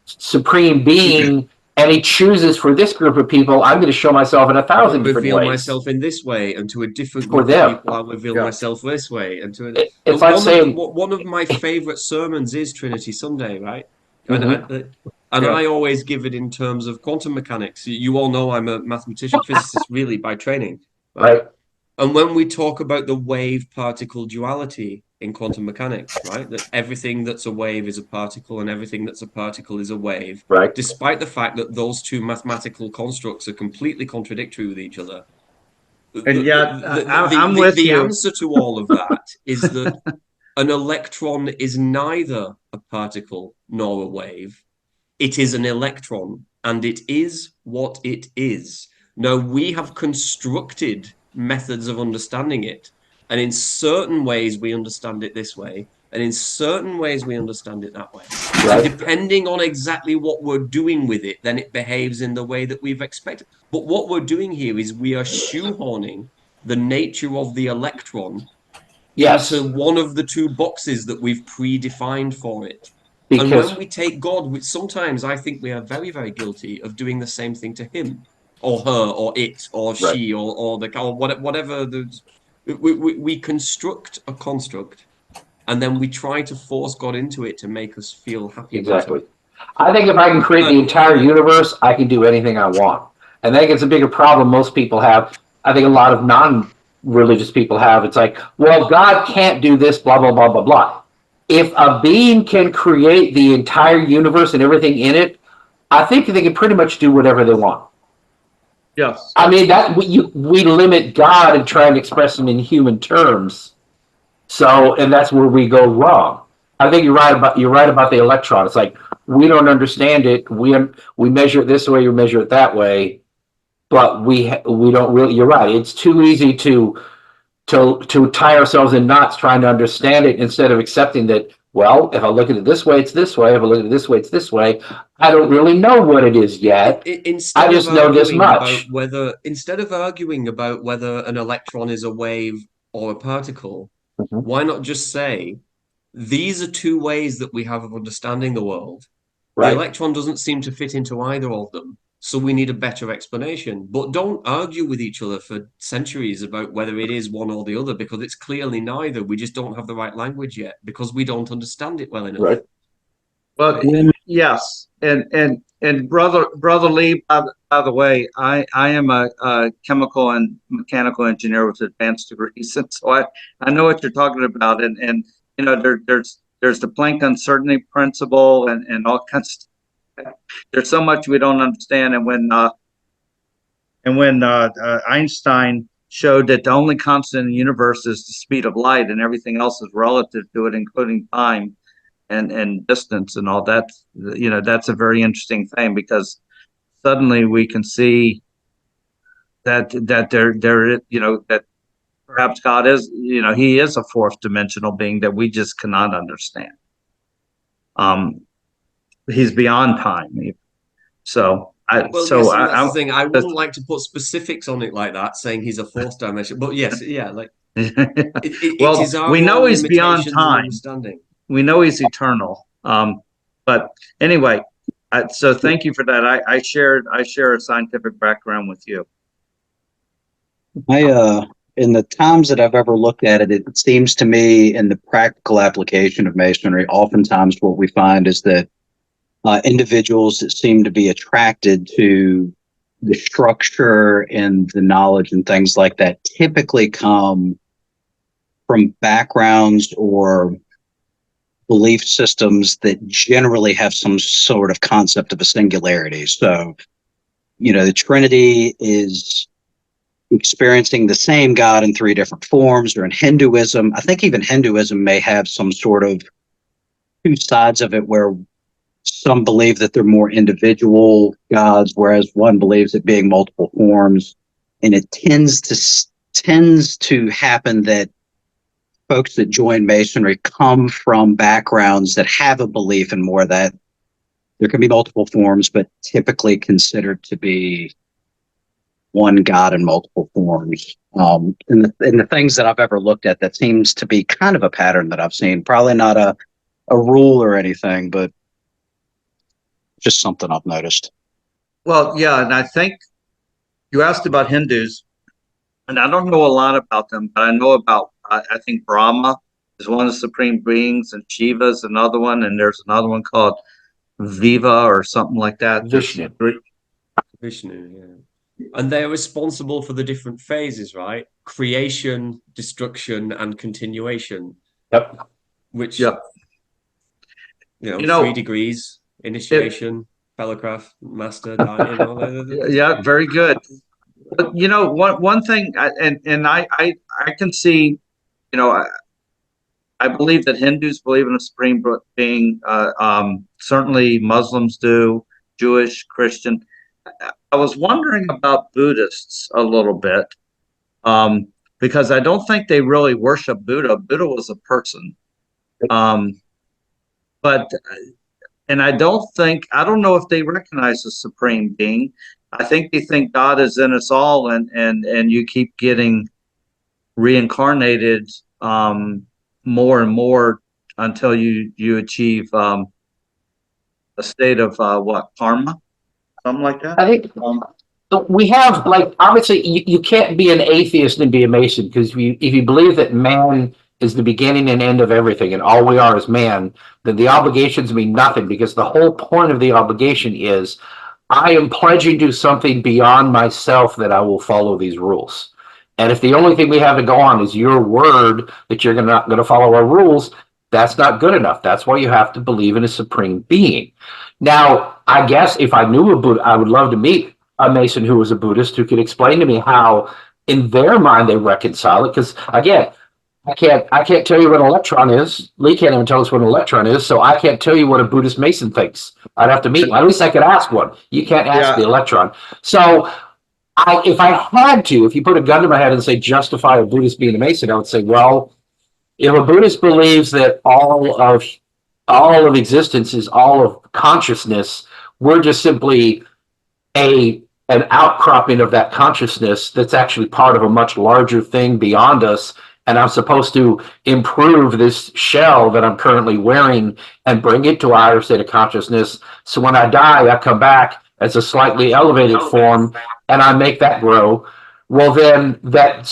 supreme being, and he chooses for this group of people, I'm going to show myself in 1,000 different reveal ways. myself in this way, and to a different For group them. of people, I'll reveal myself this way. And It's like saying, one of my favorite sermons is Trinity Sunday, right? Mhm. And I always give it in terms of quantum mechanics. You all know I'm a mathematician, physicist, really by training, right? And when we talk about the wave-particle duality in quantum mechanics, right, that everything that's a wave is a particle and everything that's a particle is a wave, Right. despite the fact that those two mathematical constructs are completely contradictory with each other. And yet, I'm with The you. answer to all of that is that an electron is neither a particle nor a wave. It is an electron, and it is what it is. Now, we have constructed methods of understanding it, and in certain ways we understand it this way, and in certain ways we understand it that way. Right. And depending on exactly what we're doing with it, then it behaves in the way that we've expected. But what we're doing here is we are shoehorning the nature of the electron Yes. into one of the two boxes that we've predefined for it. And Because when we take God, which sometimes I think we are very, very guilty of doing the same thing to him, or her, or it, or Right. she, or whatever. We construct a construct, and then we try to force God into it to make us feel happy exactly. about it. I think if I can create the entire universe, I can do anything I want. And I think it's a bigger problem most people have. I think a lot of non-religious people have. It's like, well, God can't do this, blah, blah, blah, blah, blah. If a being can create the entire universe and everything in it, I think they can pretty much do whatever they want. Yes. I mean, that we limit God and try and express him in human terms. So, and that's where we go wrong. I think you're right about the electron. It's like we don't understand it. We measure it this way, you measure it that way, but we don't really. You're right. It's too easy to tie ourselves in knots trying to understand it instead of accepting that. Well, if I look at it this way, it's this way. If I look at it this way, it's this way. I don't really know what it is yet. I just know this much. Instead of arguing about whether an electron is a wave or a particle, Mhm. why not just say these are two ways that we have of understanding the world? The Right. electron doesn't seem to fit into either of them, so we need a better explanation. But don't argue with each other for centuries about whether it is one or the other, because it's clearly neither. We just don't have the right language yet because we don't understand it well enough. Right. Well, yes, and brother Lee. By the way, I am a chemical and mechanical engineer with advanced degrees, and so I know what you're talking about. And you know, there's the Planck uncertainty principle and all kinds of stuff. There's so much we don't understand. And when Einstein showed that the only constant in the universe is the speed of light, and everything else is relative to it, including time and distance and all that, you know, that's a very interesting thing, because suddenly we can see that there that perhaps God is, he is a fourth dimensional being that we just cannot understand. He's beyond time. So Well, yes, and that's the thing. I wouldn't like to put specifics on it like that, saying he's a fourth dimension. But yes, yeah, like well, it is our we know own he's beyond limitations and time. understanding. We know he's eternal. But anyway, so thank you for that. I share a scientific background with you. In the times that I've ever looked at it, it seems to me in the practical application of masonry, oftentimes what we find is that individuals that seem to be attracted to the structure and the knowledge and things like that typically come from backgrounds or belief systems that generally have some sort of concept of a singularity. So, the Trinity is experiencing the same God in three different forms, or in Hinduism. I think even Hinduism may have some sort of two sides of it where some believe that they're more individual gods, whereas one believes it being multiple forms. And it tends to happen that folks that join Masonry come from backgrounds that have a belief in more that there can be multiple forms, but typically considered to be one God in multiple forms. And the things that I've ever looked at, that seems to be kind of a pattern that I've seen. Probably not a rule or anything, but just something I've noticed. Well, yeah, and I think you asked about Hindus, and I don't know a lot about them, but I know about, I think Brahma is one of the supreme beings, and Shiva is another one, and there's another one called Viva or something like that. Vishnu. Vishnu, yeah. And they're responsible for the different phases, right? Creation, destruction, and continuation. Yep. Which, Yep. 3 degrees, initiation, fellowcraft, master, yeah, very good. But one thing, and I can see, I believe that Hindus believe in a supreme being. Certainly Muslims do, Jewish, Christian. I was wondering about Buddhists a little bit, because I don't think they really worship Buddha. Buddha was a person, but. And I don't know if they recognize the supreme being. I think they think God is in us all, and you keep getting reincarnated more and more until you achieve a state of karma, something like that. I think we have, like, obviously you can't be an atheist and be a Mason, because if you believe that man is the beginning and end of everything and all we are is man, then the obligations mean nothing, because the whole point of the obligation is I am pledging to something beyond myself that I will follow these rules. And if the only thing we have to go on is your word that you're not going to follow our rules, that's not good enough. That's why you have to believe in a supreme being. Now, I guess if I knew a Buddha, I would love to meet a Mason who was a Buddhist who could explain to me how in their mind they reconcile it. Because again, I can't tell you what an electron is. Lee can't even tell us what an electron is, so I can't tell you what a Buddhist Mason thinks. I'd have to meet one. At least I could ask one. You can't ask the electron. So if I had to, if you put a gun to my head and say justify a Buddhist being a Mason, I would say, well, if a Buddhist believes that all of existence is all of consciousness, we're just simply an outcropping of that consciousness that's actually part of a much larger thing beyond us. And I'm supposed to improve this shell that I'm currently wearing and bring it to a higher state of consciousness. So when I die, I come back as a slightly elevated form and I make that grow. Well, then that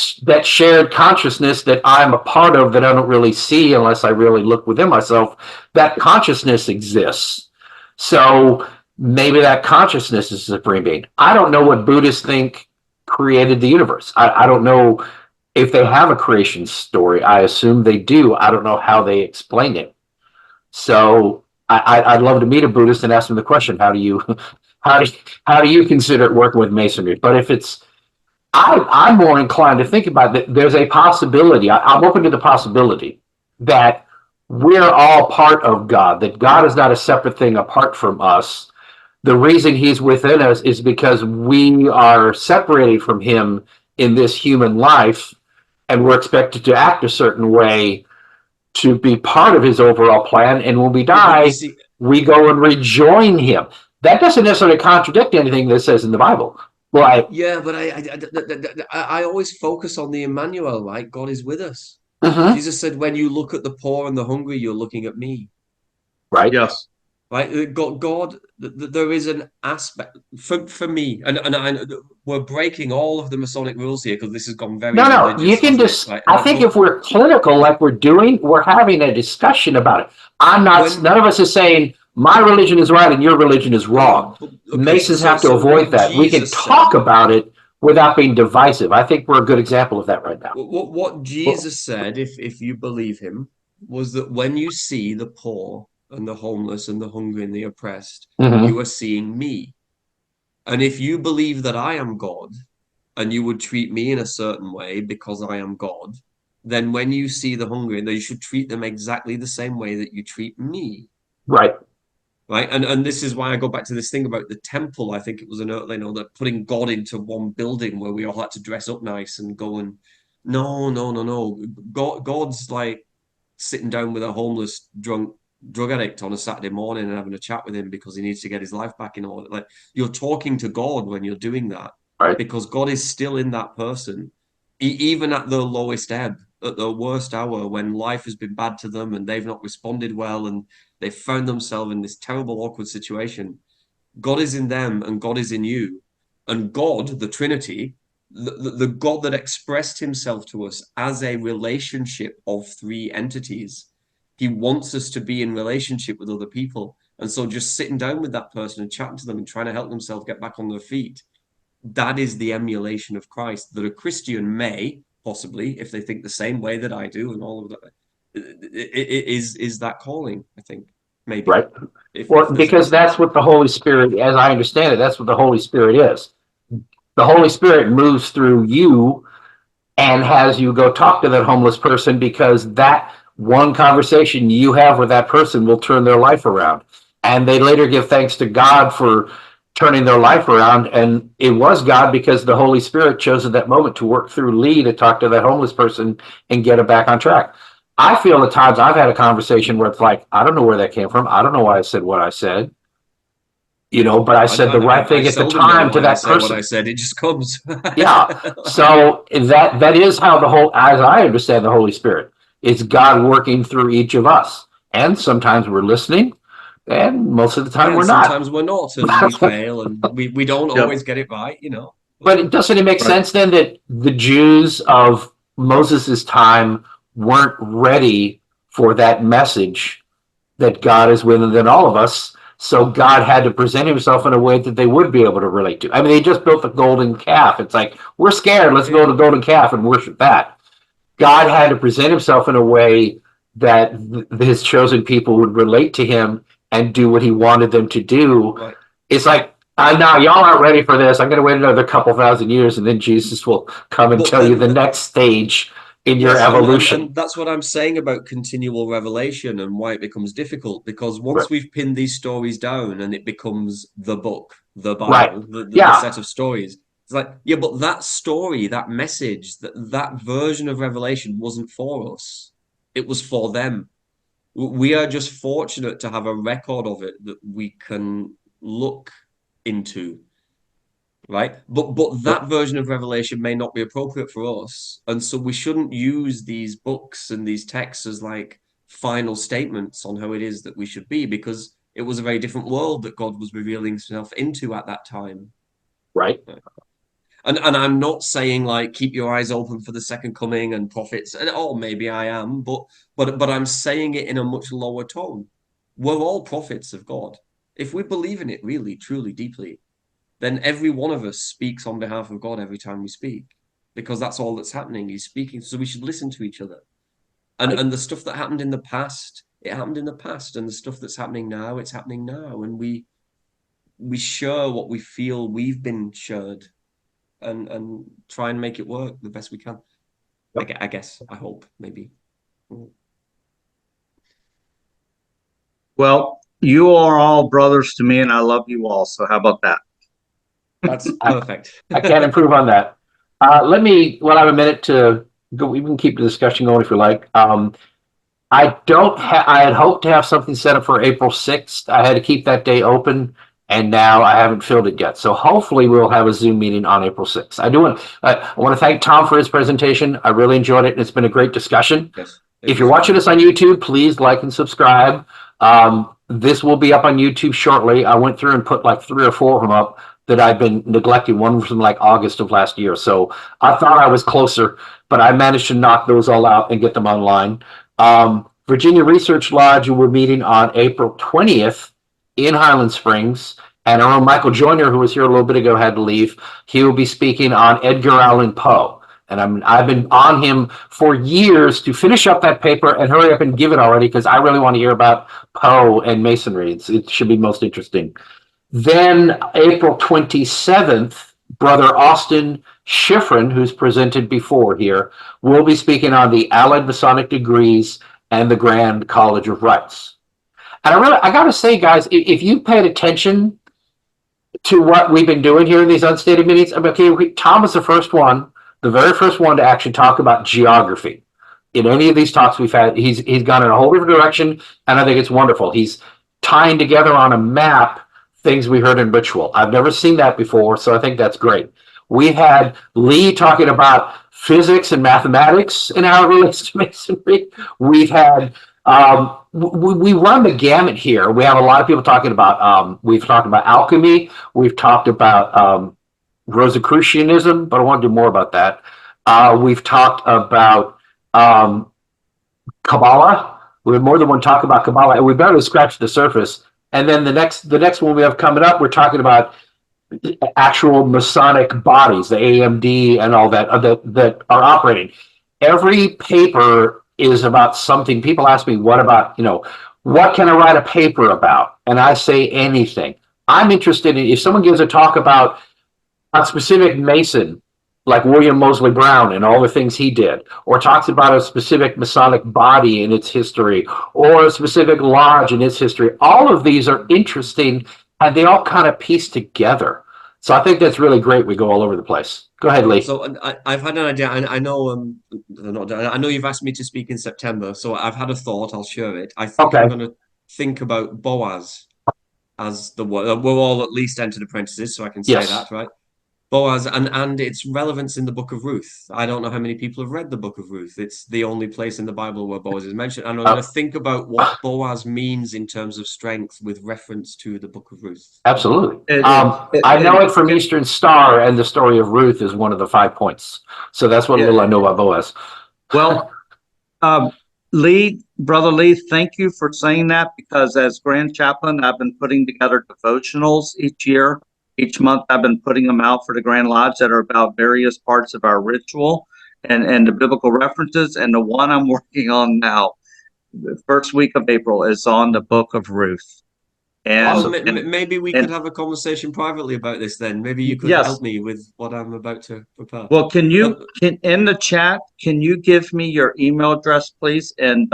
shared consciousness that I'm a part of that I don't really see unless I really look within myself, that consciousness exists. So maybe that consciousness is the supreme being. I don't know what Buddhists think created the universe. I don't know if they have a creation story. I assume they do. I don't know how they explain it. So I'd love to meet a Buddhist and ask them the question: how do you consider it working with Masonry? But if it's, I'm more inclined to think about that. There's a possibility. I'm open to the possibility that we're all part of God. That God is not a separate thing apart from us. The reason he's within us is because we are separated from him in this human life, and we're expected to act a certain way to be part of his overall plan. And when we die, we go and rejoin him. That doesn't necessarily contradict anything that says in the Bible. Well, yeah, but I always focus on the Emmanuel, right? God is with us. Jesus said, when you look at the poor and the hungry, you're looking at me. Right? Yes. Right? God, there is an aspect for me, and we're breaking all of the Masonic rules here because this has gone very religious. You can just, right? I think if we're clinical like we're doing, we're having a discussion about it. None of us is saying my religion is right and your religion is wrong. Masons have to avoid that. We can talk about it without being divisive. I think we're a good example of that right now. What Jesus said, if you believe him, was that when you see the poor and the homeless and the hungry and the oppressed, you are seeing me. And if you believe that I am God and you would treat me in a certain way because I am God, then when you see the hungry, you should treat them exactly the same way that you treat me. Right. Right. And this is why I go back to this thing about the temple. I think it was that putting God into one building where we all had to dress up nice and go and no. God's like sitting down with a homeless drug addict on a Saturday morning and having a chat with him because he needs to get his life back in order. Like, you're talking to God when you're doing that, right? Because God is still in that person, even at the lowest ebb, at the worst hour, when life has been bad to them and they've not responded well and they've found themselves in this terrible, awkward situation. God is in them and God is in you. And God, the Trinity, the God that expressed himself to us as a relationship of three entities, he wants us to be in relationship with other people. And so just sitting down with that person and chatting to them and trying to help themselves get back on their feet, that is the emulation of Christ that a Christian may possibly, if they think the same way that I do and all of that, it is that calling, I think, maybe. Right. Because that's what the Holy Spirit, as I understand it, that's what the Holy Spirit is. The Holy Spirit moves through you and has you go talk to that homeless person, because that one conversation you have with that person will turn their life around. And they later give thanks to God for turning their life around. And it was God, because the Holy Spirit chose at that moment to work through Lee to talk to that homeless person and get it back on track. I feel at times I've had a conversation where it's like, I don't know where that came from. I don't know why I said what I said. But I said the right thing at the time to that person. What I said, it just comes. Yeah. So that is how as I understand the Holy Spirit, it's God working through each of us. And sometimes we're listening, and most of the time we're not. Sometimes we're not, and we fail, and we don't always get it right, But doesn't it make sense then that the Jews of Moses's time weren't ready for that message that God is within all of us? So God had to present himself in a way that they would be able to relate to. I mean, they just built the golden calf. It's like, we're scared. Let's build a golden calf and worship that. God had to present himself in a way that his chosen people would relate to him and do what he wanted them to do. Right. It's like, now y'all aren't ready for this. I'm going to wait another couple thousand years, and then Jesus will come and tell you the next stage in your evolution. And that's what I'm saying about continual revelation and why it becomes difficult, because once we've pinned these stories down and it becomes the book, the Bible, the set of stories, it's like, yeah, but that story, that message, that version of revelation wasn't for us. It was for them. We are just fortunate to have a record of it that we can look into. Right. But that version of revelation may not be appropriate for us. And so we shouldn't use these books and these texts as like final statements on how it is that we should be, because it was a very different world that God was revealing himself into at that time. Right. And I'm not saying like keep your eyes open for the second coming and prophets, and maybe I am, but I'm saying it in a much lower tone. We're all prophets of God. If we believe in it really, truly, deeply, then every one of us speaks on behalf of God every time we speak, because that's all that's happening. He's speaking, so we should listen to each other. And the stuff that happened in the past, it happened in the past, and the stuff that's happening now, it's happening now. And we share what we feel we've been shared, and try and make it work the best we can. I guess, I hope, maybe. Well, You are all brothers to me, and I love you all. So how about that? That's perfect. I can't improve on that. Well, I have a minute to go. We can keep the discussion going if you like. I had hoped to have something set up for April 6th. I had to keep that day open, and now I haven't filled it yet. So hopefully we'll have a Zoom meeting on April 6th. I want to thank Tom for his presentation. I really enjoyed it, and it's been a great discussion. Yes. If you're watching us on YouTube, please like and subscribe. This will be up on YouTube shortly. I went through and put like 3 or 4 of them up that I've been neglecting. One from like August of last year. So I thought I was closer, but I managed to knock those all out and get them online. Virginia Research Lodge, we're meeting on April 20th in Highland Springs. And our own Michael Joyner, who was here a little bit ago, had to leave. He will be speaking on Edgar Allan Poe. And I've been on him for years to finish up that paper and hurry up and give it already, because I really want to hear about Poe and Masonry. It should be most interesting. Then April 27th, Brother Austin Schifrin, who's presented before here, will be speaking on the Allied Masonic degrees and the Grand College of Rites. And I got to say, guys, if you paid attention to what we've been doing here in these unstated meetings, Tom was the very first one to actually talk about geography. In any of these talks we've had, he's gone in a whole different direction, and I think it's wonderful. He's tying together on a map things we heard in ritual. I've never seen that before, so I think that's great. We had Lee talking about physics and mathematics and how it relates to Masonry. We've had we run the gamut here. We have a lot of people talking about we've talked about alchemy, we've talked about Rosicrucianism, but I want to do more about that. We've talked about Kabbalah. We have more than one talk about Kabbalah, and we barely scratched the surface. And then the next one we have coming up, we're talking about actual Masonic bodies, the AMD and all that that are operating. Every paper is about something. People ask me, what about, what can I write a paper about? And I say anything. I'm interested in, if someone gives a talk about a specific Mason, like William Moseley Brown and all the things he did, or talks about a specific Masonic body in its history, or a specific lodge in its history. All of these are interesting, and they all kind of piece together. So I think that's really great. We go all over the place. Go ahead, Lee. So I've had an idea. I know I know you've asked me to speak in September, so I've had a thought. I'll share it. I think I'm going to think about Boaz as the word. We're all at least entered apprentices, so I can say that, right? Boaz and its relevance in the book of Ruth. I don't know how many people have read the book of Ruth. It's the only place in the Bible where Boaz is mentioned. And I'm going to think about what Boaz means in terms of strength with reference to the book of Ruth. Absolutely. I know it from Eastern Star, and the story of Ruth is one of the 5 points. So that's what little I know about Boaz. Well, Brother Lee, thank you for saying that, because as Grand Chaplain, I've been putting together devotionals each year. Each month, I've been putting them out for the Grand Lodge that are about various parts of our ritual and the biblical references. And the one I'm working on now, the first week of April, is on the book of Ruth. And maybe we could have a conversation privately about this then. Maybe you could help me with what I'm about to prepare. Well, can in the chat, can you give me your email address, please? And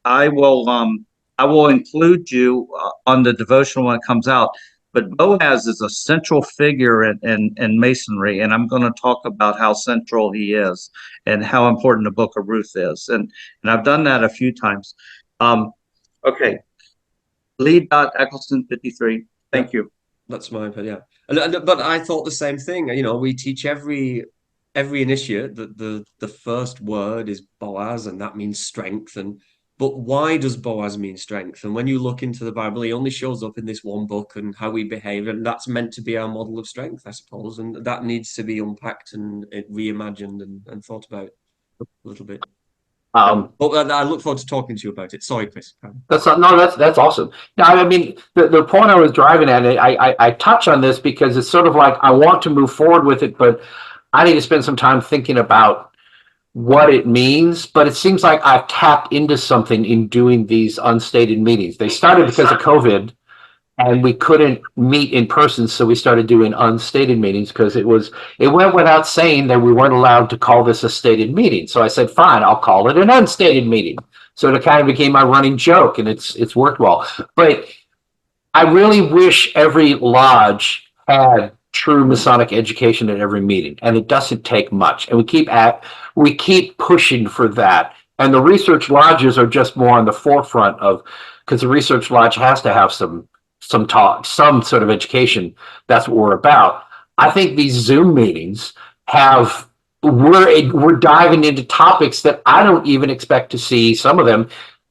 I will include you on the devotional when it comes out. But Boaz is a central figure in Masonry, and I'm going to talk about how central he is and how important the book of Ruth is. And I've done that a few times. Okay. Lee.Eccleston53. Thank you. That's mine, yeah. But I thought the same thing. We teach every initiate that the first word is Boaz, and that means strength. But why does Boaz mean strength? And when you look into the Bible, he only shows up in this one book and how we behave, and that's meant to be our model of strength, I suppose. And that needs to be unpacked and reimagined and thought about a little bit. But I look forward to talking to you about it. Sorry, Chris. That's awesome. Now, I mean, the point I was driving at, I touch on this because it's sort of like I want to move forward with it, but I need to spend some time thinking about what it means. But it seems like I've tapped into something in doing these unstated meetings. They started because of COVID, and we couldn't meet in person, so we started doing unstated meetings because it went without saying that we weren't allowed to call this a stated meeting. So I said, fine, I'll call it an unstated meeting. So it kind of became my running joke, and it's worked well. But I really wish every lodge had true Masonic education at every meeting, and it doesn't take much. And we keep pushing for that. And the research lodges are just more on the forefront of, because the research lodge has to have some talk, some sort of education. That's what we're about. I think these Zoom meetings we're diving into topics that I don't even expect to see some of them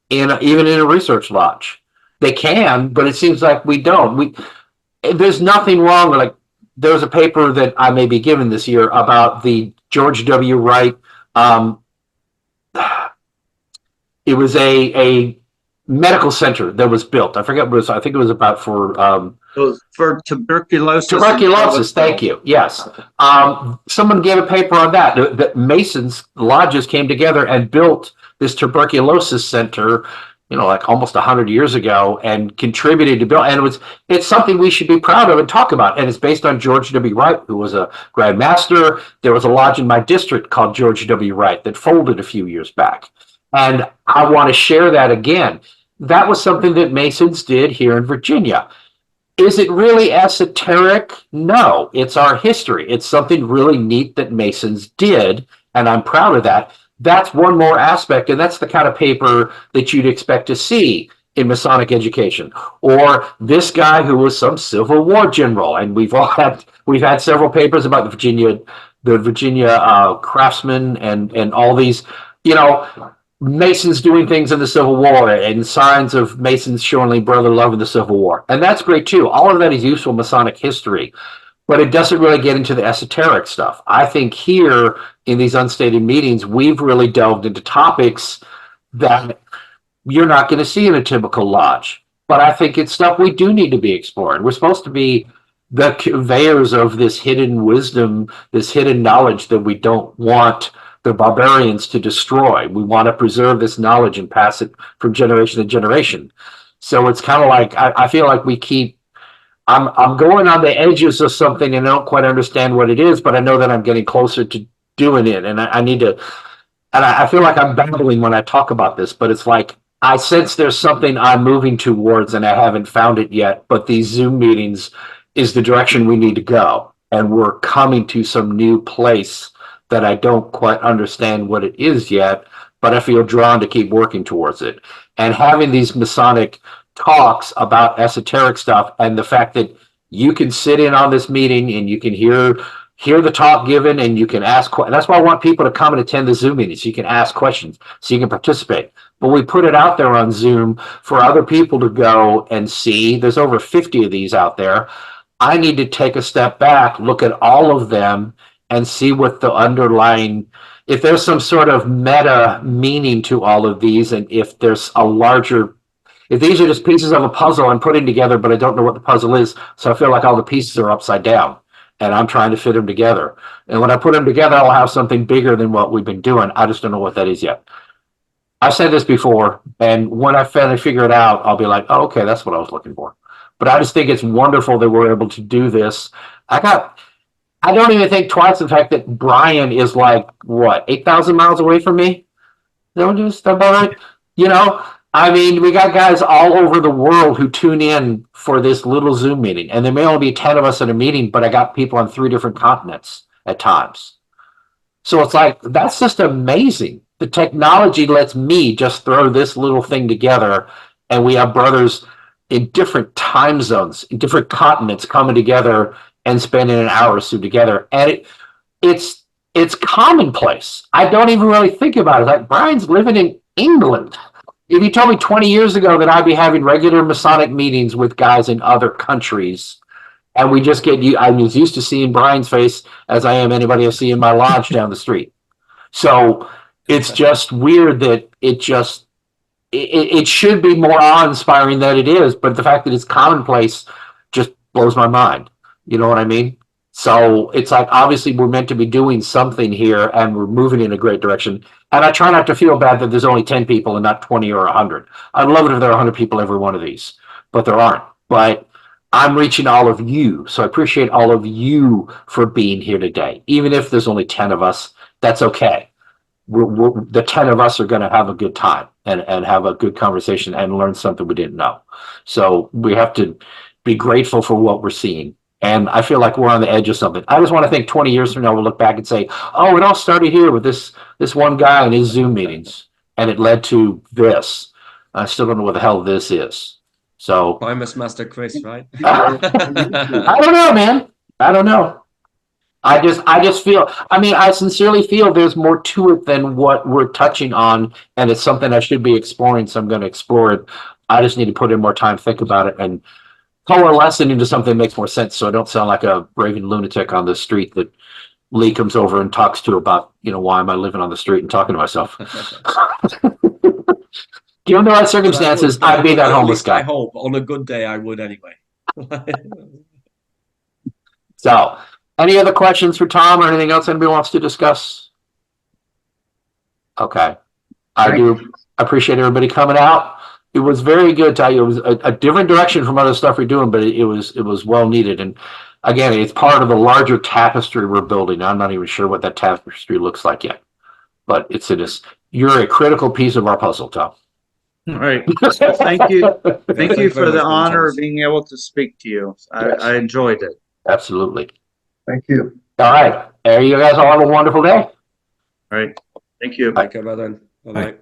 even in a research lodge. They can, but it seems like we don't. There's nothing wrong. Like, there's a paper that I may be given this year about the George W. Wright. It was a medical center that was built. I forget what it was. I think it was about for It was for tuberculosis. tuberculosis. Thank you. Yes. Someone gave a paper on that. The Masons lodges came together and built this tuberculosis center, like almost 100 years ago, and contributed to build. And it's something we should be proud of and talk about. And it's based on George W. Wright, who was a Grand Master. There was a lodge in my district called George W. Wright that folded a few years back. And I want to share that again. That was something that Masons did here in Virginia. Is it really esoteric? No, it's our history. It's something really neat that Masons did, and I'm proud of that. That's one more aspect, and that's the kind of paper that you'd expect to see in Masonic education. Or this guy who was some Civil War general, and we've had several papers about the Virginia craftsmen and all these, Masons doing things in the Civil War and signs of Masons showing brother love in the Civil War. And that's great too. All of that is useful Masonic history, but it doesn't really get into the esoteric stuff. I think here in these unstated meetings, we've really delved into topics that you're not going to see in a typical lodge. But I think it's stuff we do need to be exploring. We're supposed to be the conveyors of this hidden wisdom, this hidden knowledge that we don't want the barbarians to destroy. We want to preserve this knowledge and pass it from generation to generation. So it's kind of like, I feel like I'm going on the edges of something and I don't quite understand what it is, but I know that I'm getting closer to doing it. And I need to, and I feel like I'm babbling when I talk about this, but it's like, I sense there's something I'm moving towards and I haven't found it yet, but these Zoom meetings is the direction we need to go. And we're coming to some new place that I don't quite understand what it is yet, but I feel drawn to keep working towards it. And having these Masonic talks about esoteric stuff, and the fact that you can sit in on this meeting and you can hear the talk given, and you can ask. That's why I want people to come and attend the Zoom meetings. So you can ask questions, so you can participate. But we put it out there on Zoom for other people to go and see. There's over 50 of these out there. I need to take a step back, look at all of them, and see what the underlying, if there's some sort of meta meaning to all of these, and if there's if these are just pieces of a puzzle I'm putting together, but I don't know what the puzzle is, so I feel like all the pieces are upside down, and I'm trying to fit them together. And when I put them together, I'll have something bigger than what we've been doing. I just don't know what that is yet. I've said this before, and when I finally figure it out, I'll be like, oh, okay, that's what I was looking for. But I just think it's wonderful that we're able to do this. I don't even think twice the fact that Brian is like, 8,000 miles away from me? Don't just about it. I mean, we got guys all over the world who tune in for this little Zoom meeting. And there may only be 10 of us in a meeting, but I got people on 3 different continents at times. So it's like, that's just amazing. The technology lets me just throw this little thing together, and we have brothers in different time zones, in different continents coming together and spending an hour or two together. And it's commonplace. I don't even really think about it. Like, Brian's living in England. If you told me 20 years ago that I'd be having regular Masonic meetings with guys in other countries, and we just I was used to seeing Brian's face as I am anybody I see in my lodge down the street. So it's just weird that it should be more awe-inspiring than it is, but the fact that it's commonplace just blows my mind. You know what I mean? So it's like, obviously we're meant to be doing something here, and we're moving in a great direction. And I try not to feel bad that there's only 10 people and not 20 or 100. I'd love it if there are 100 people every one of these, but there aren't. But I'm reaching all of you. So I appreciate all of you for being here today. Even if there's only 10 of us, that's okay. The 10 of us are going to have a good time and have a good conversation and learn something we didn't know. So we have to be grateful for what we're seeing. And I feel like we're on the edge of something. I just want to think 20 years from now, we'll look back and say, oh, it all started here with this one guy and his Zoom meetings, and it led to this. I still don't know what the hell this is. So Famous Master Chris, right? I don't know, man. I don't know. I just feel, I mean, I sincerely feel there's more to it than what we're touching on, and it's something I should be exploring, so I'm going to explore it. I just need to put in more time, think about it, and coalesce it into something that makes more sense, so I don't sound like a raving lunatic on the street that Lee comes over and talks to about, why am I living on the street and talking to myself. Given the right circumstances, I'd be that homeless guy. I hope on a good day I would anyway. So, any other questions for Tom or anything else anybody wants to discuss? Okay. I do appreciate everybody coming out. It was very good, Ty. It was a different direction from other stuff we're doing, but it was well needed. And again, it's part of the larger tapestry we're building. I'm not even sure what that tapestry looks like yet, but you're a critical piece of our puzzle, Tom. All right. Thank you. Thank you for the honor of being able to speak to you. I enjoyed it. Absolutely. Thank you. All right. You guys all have a wonderful day. All right. Thank you. Okay, bye then. Bye-bye.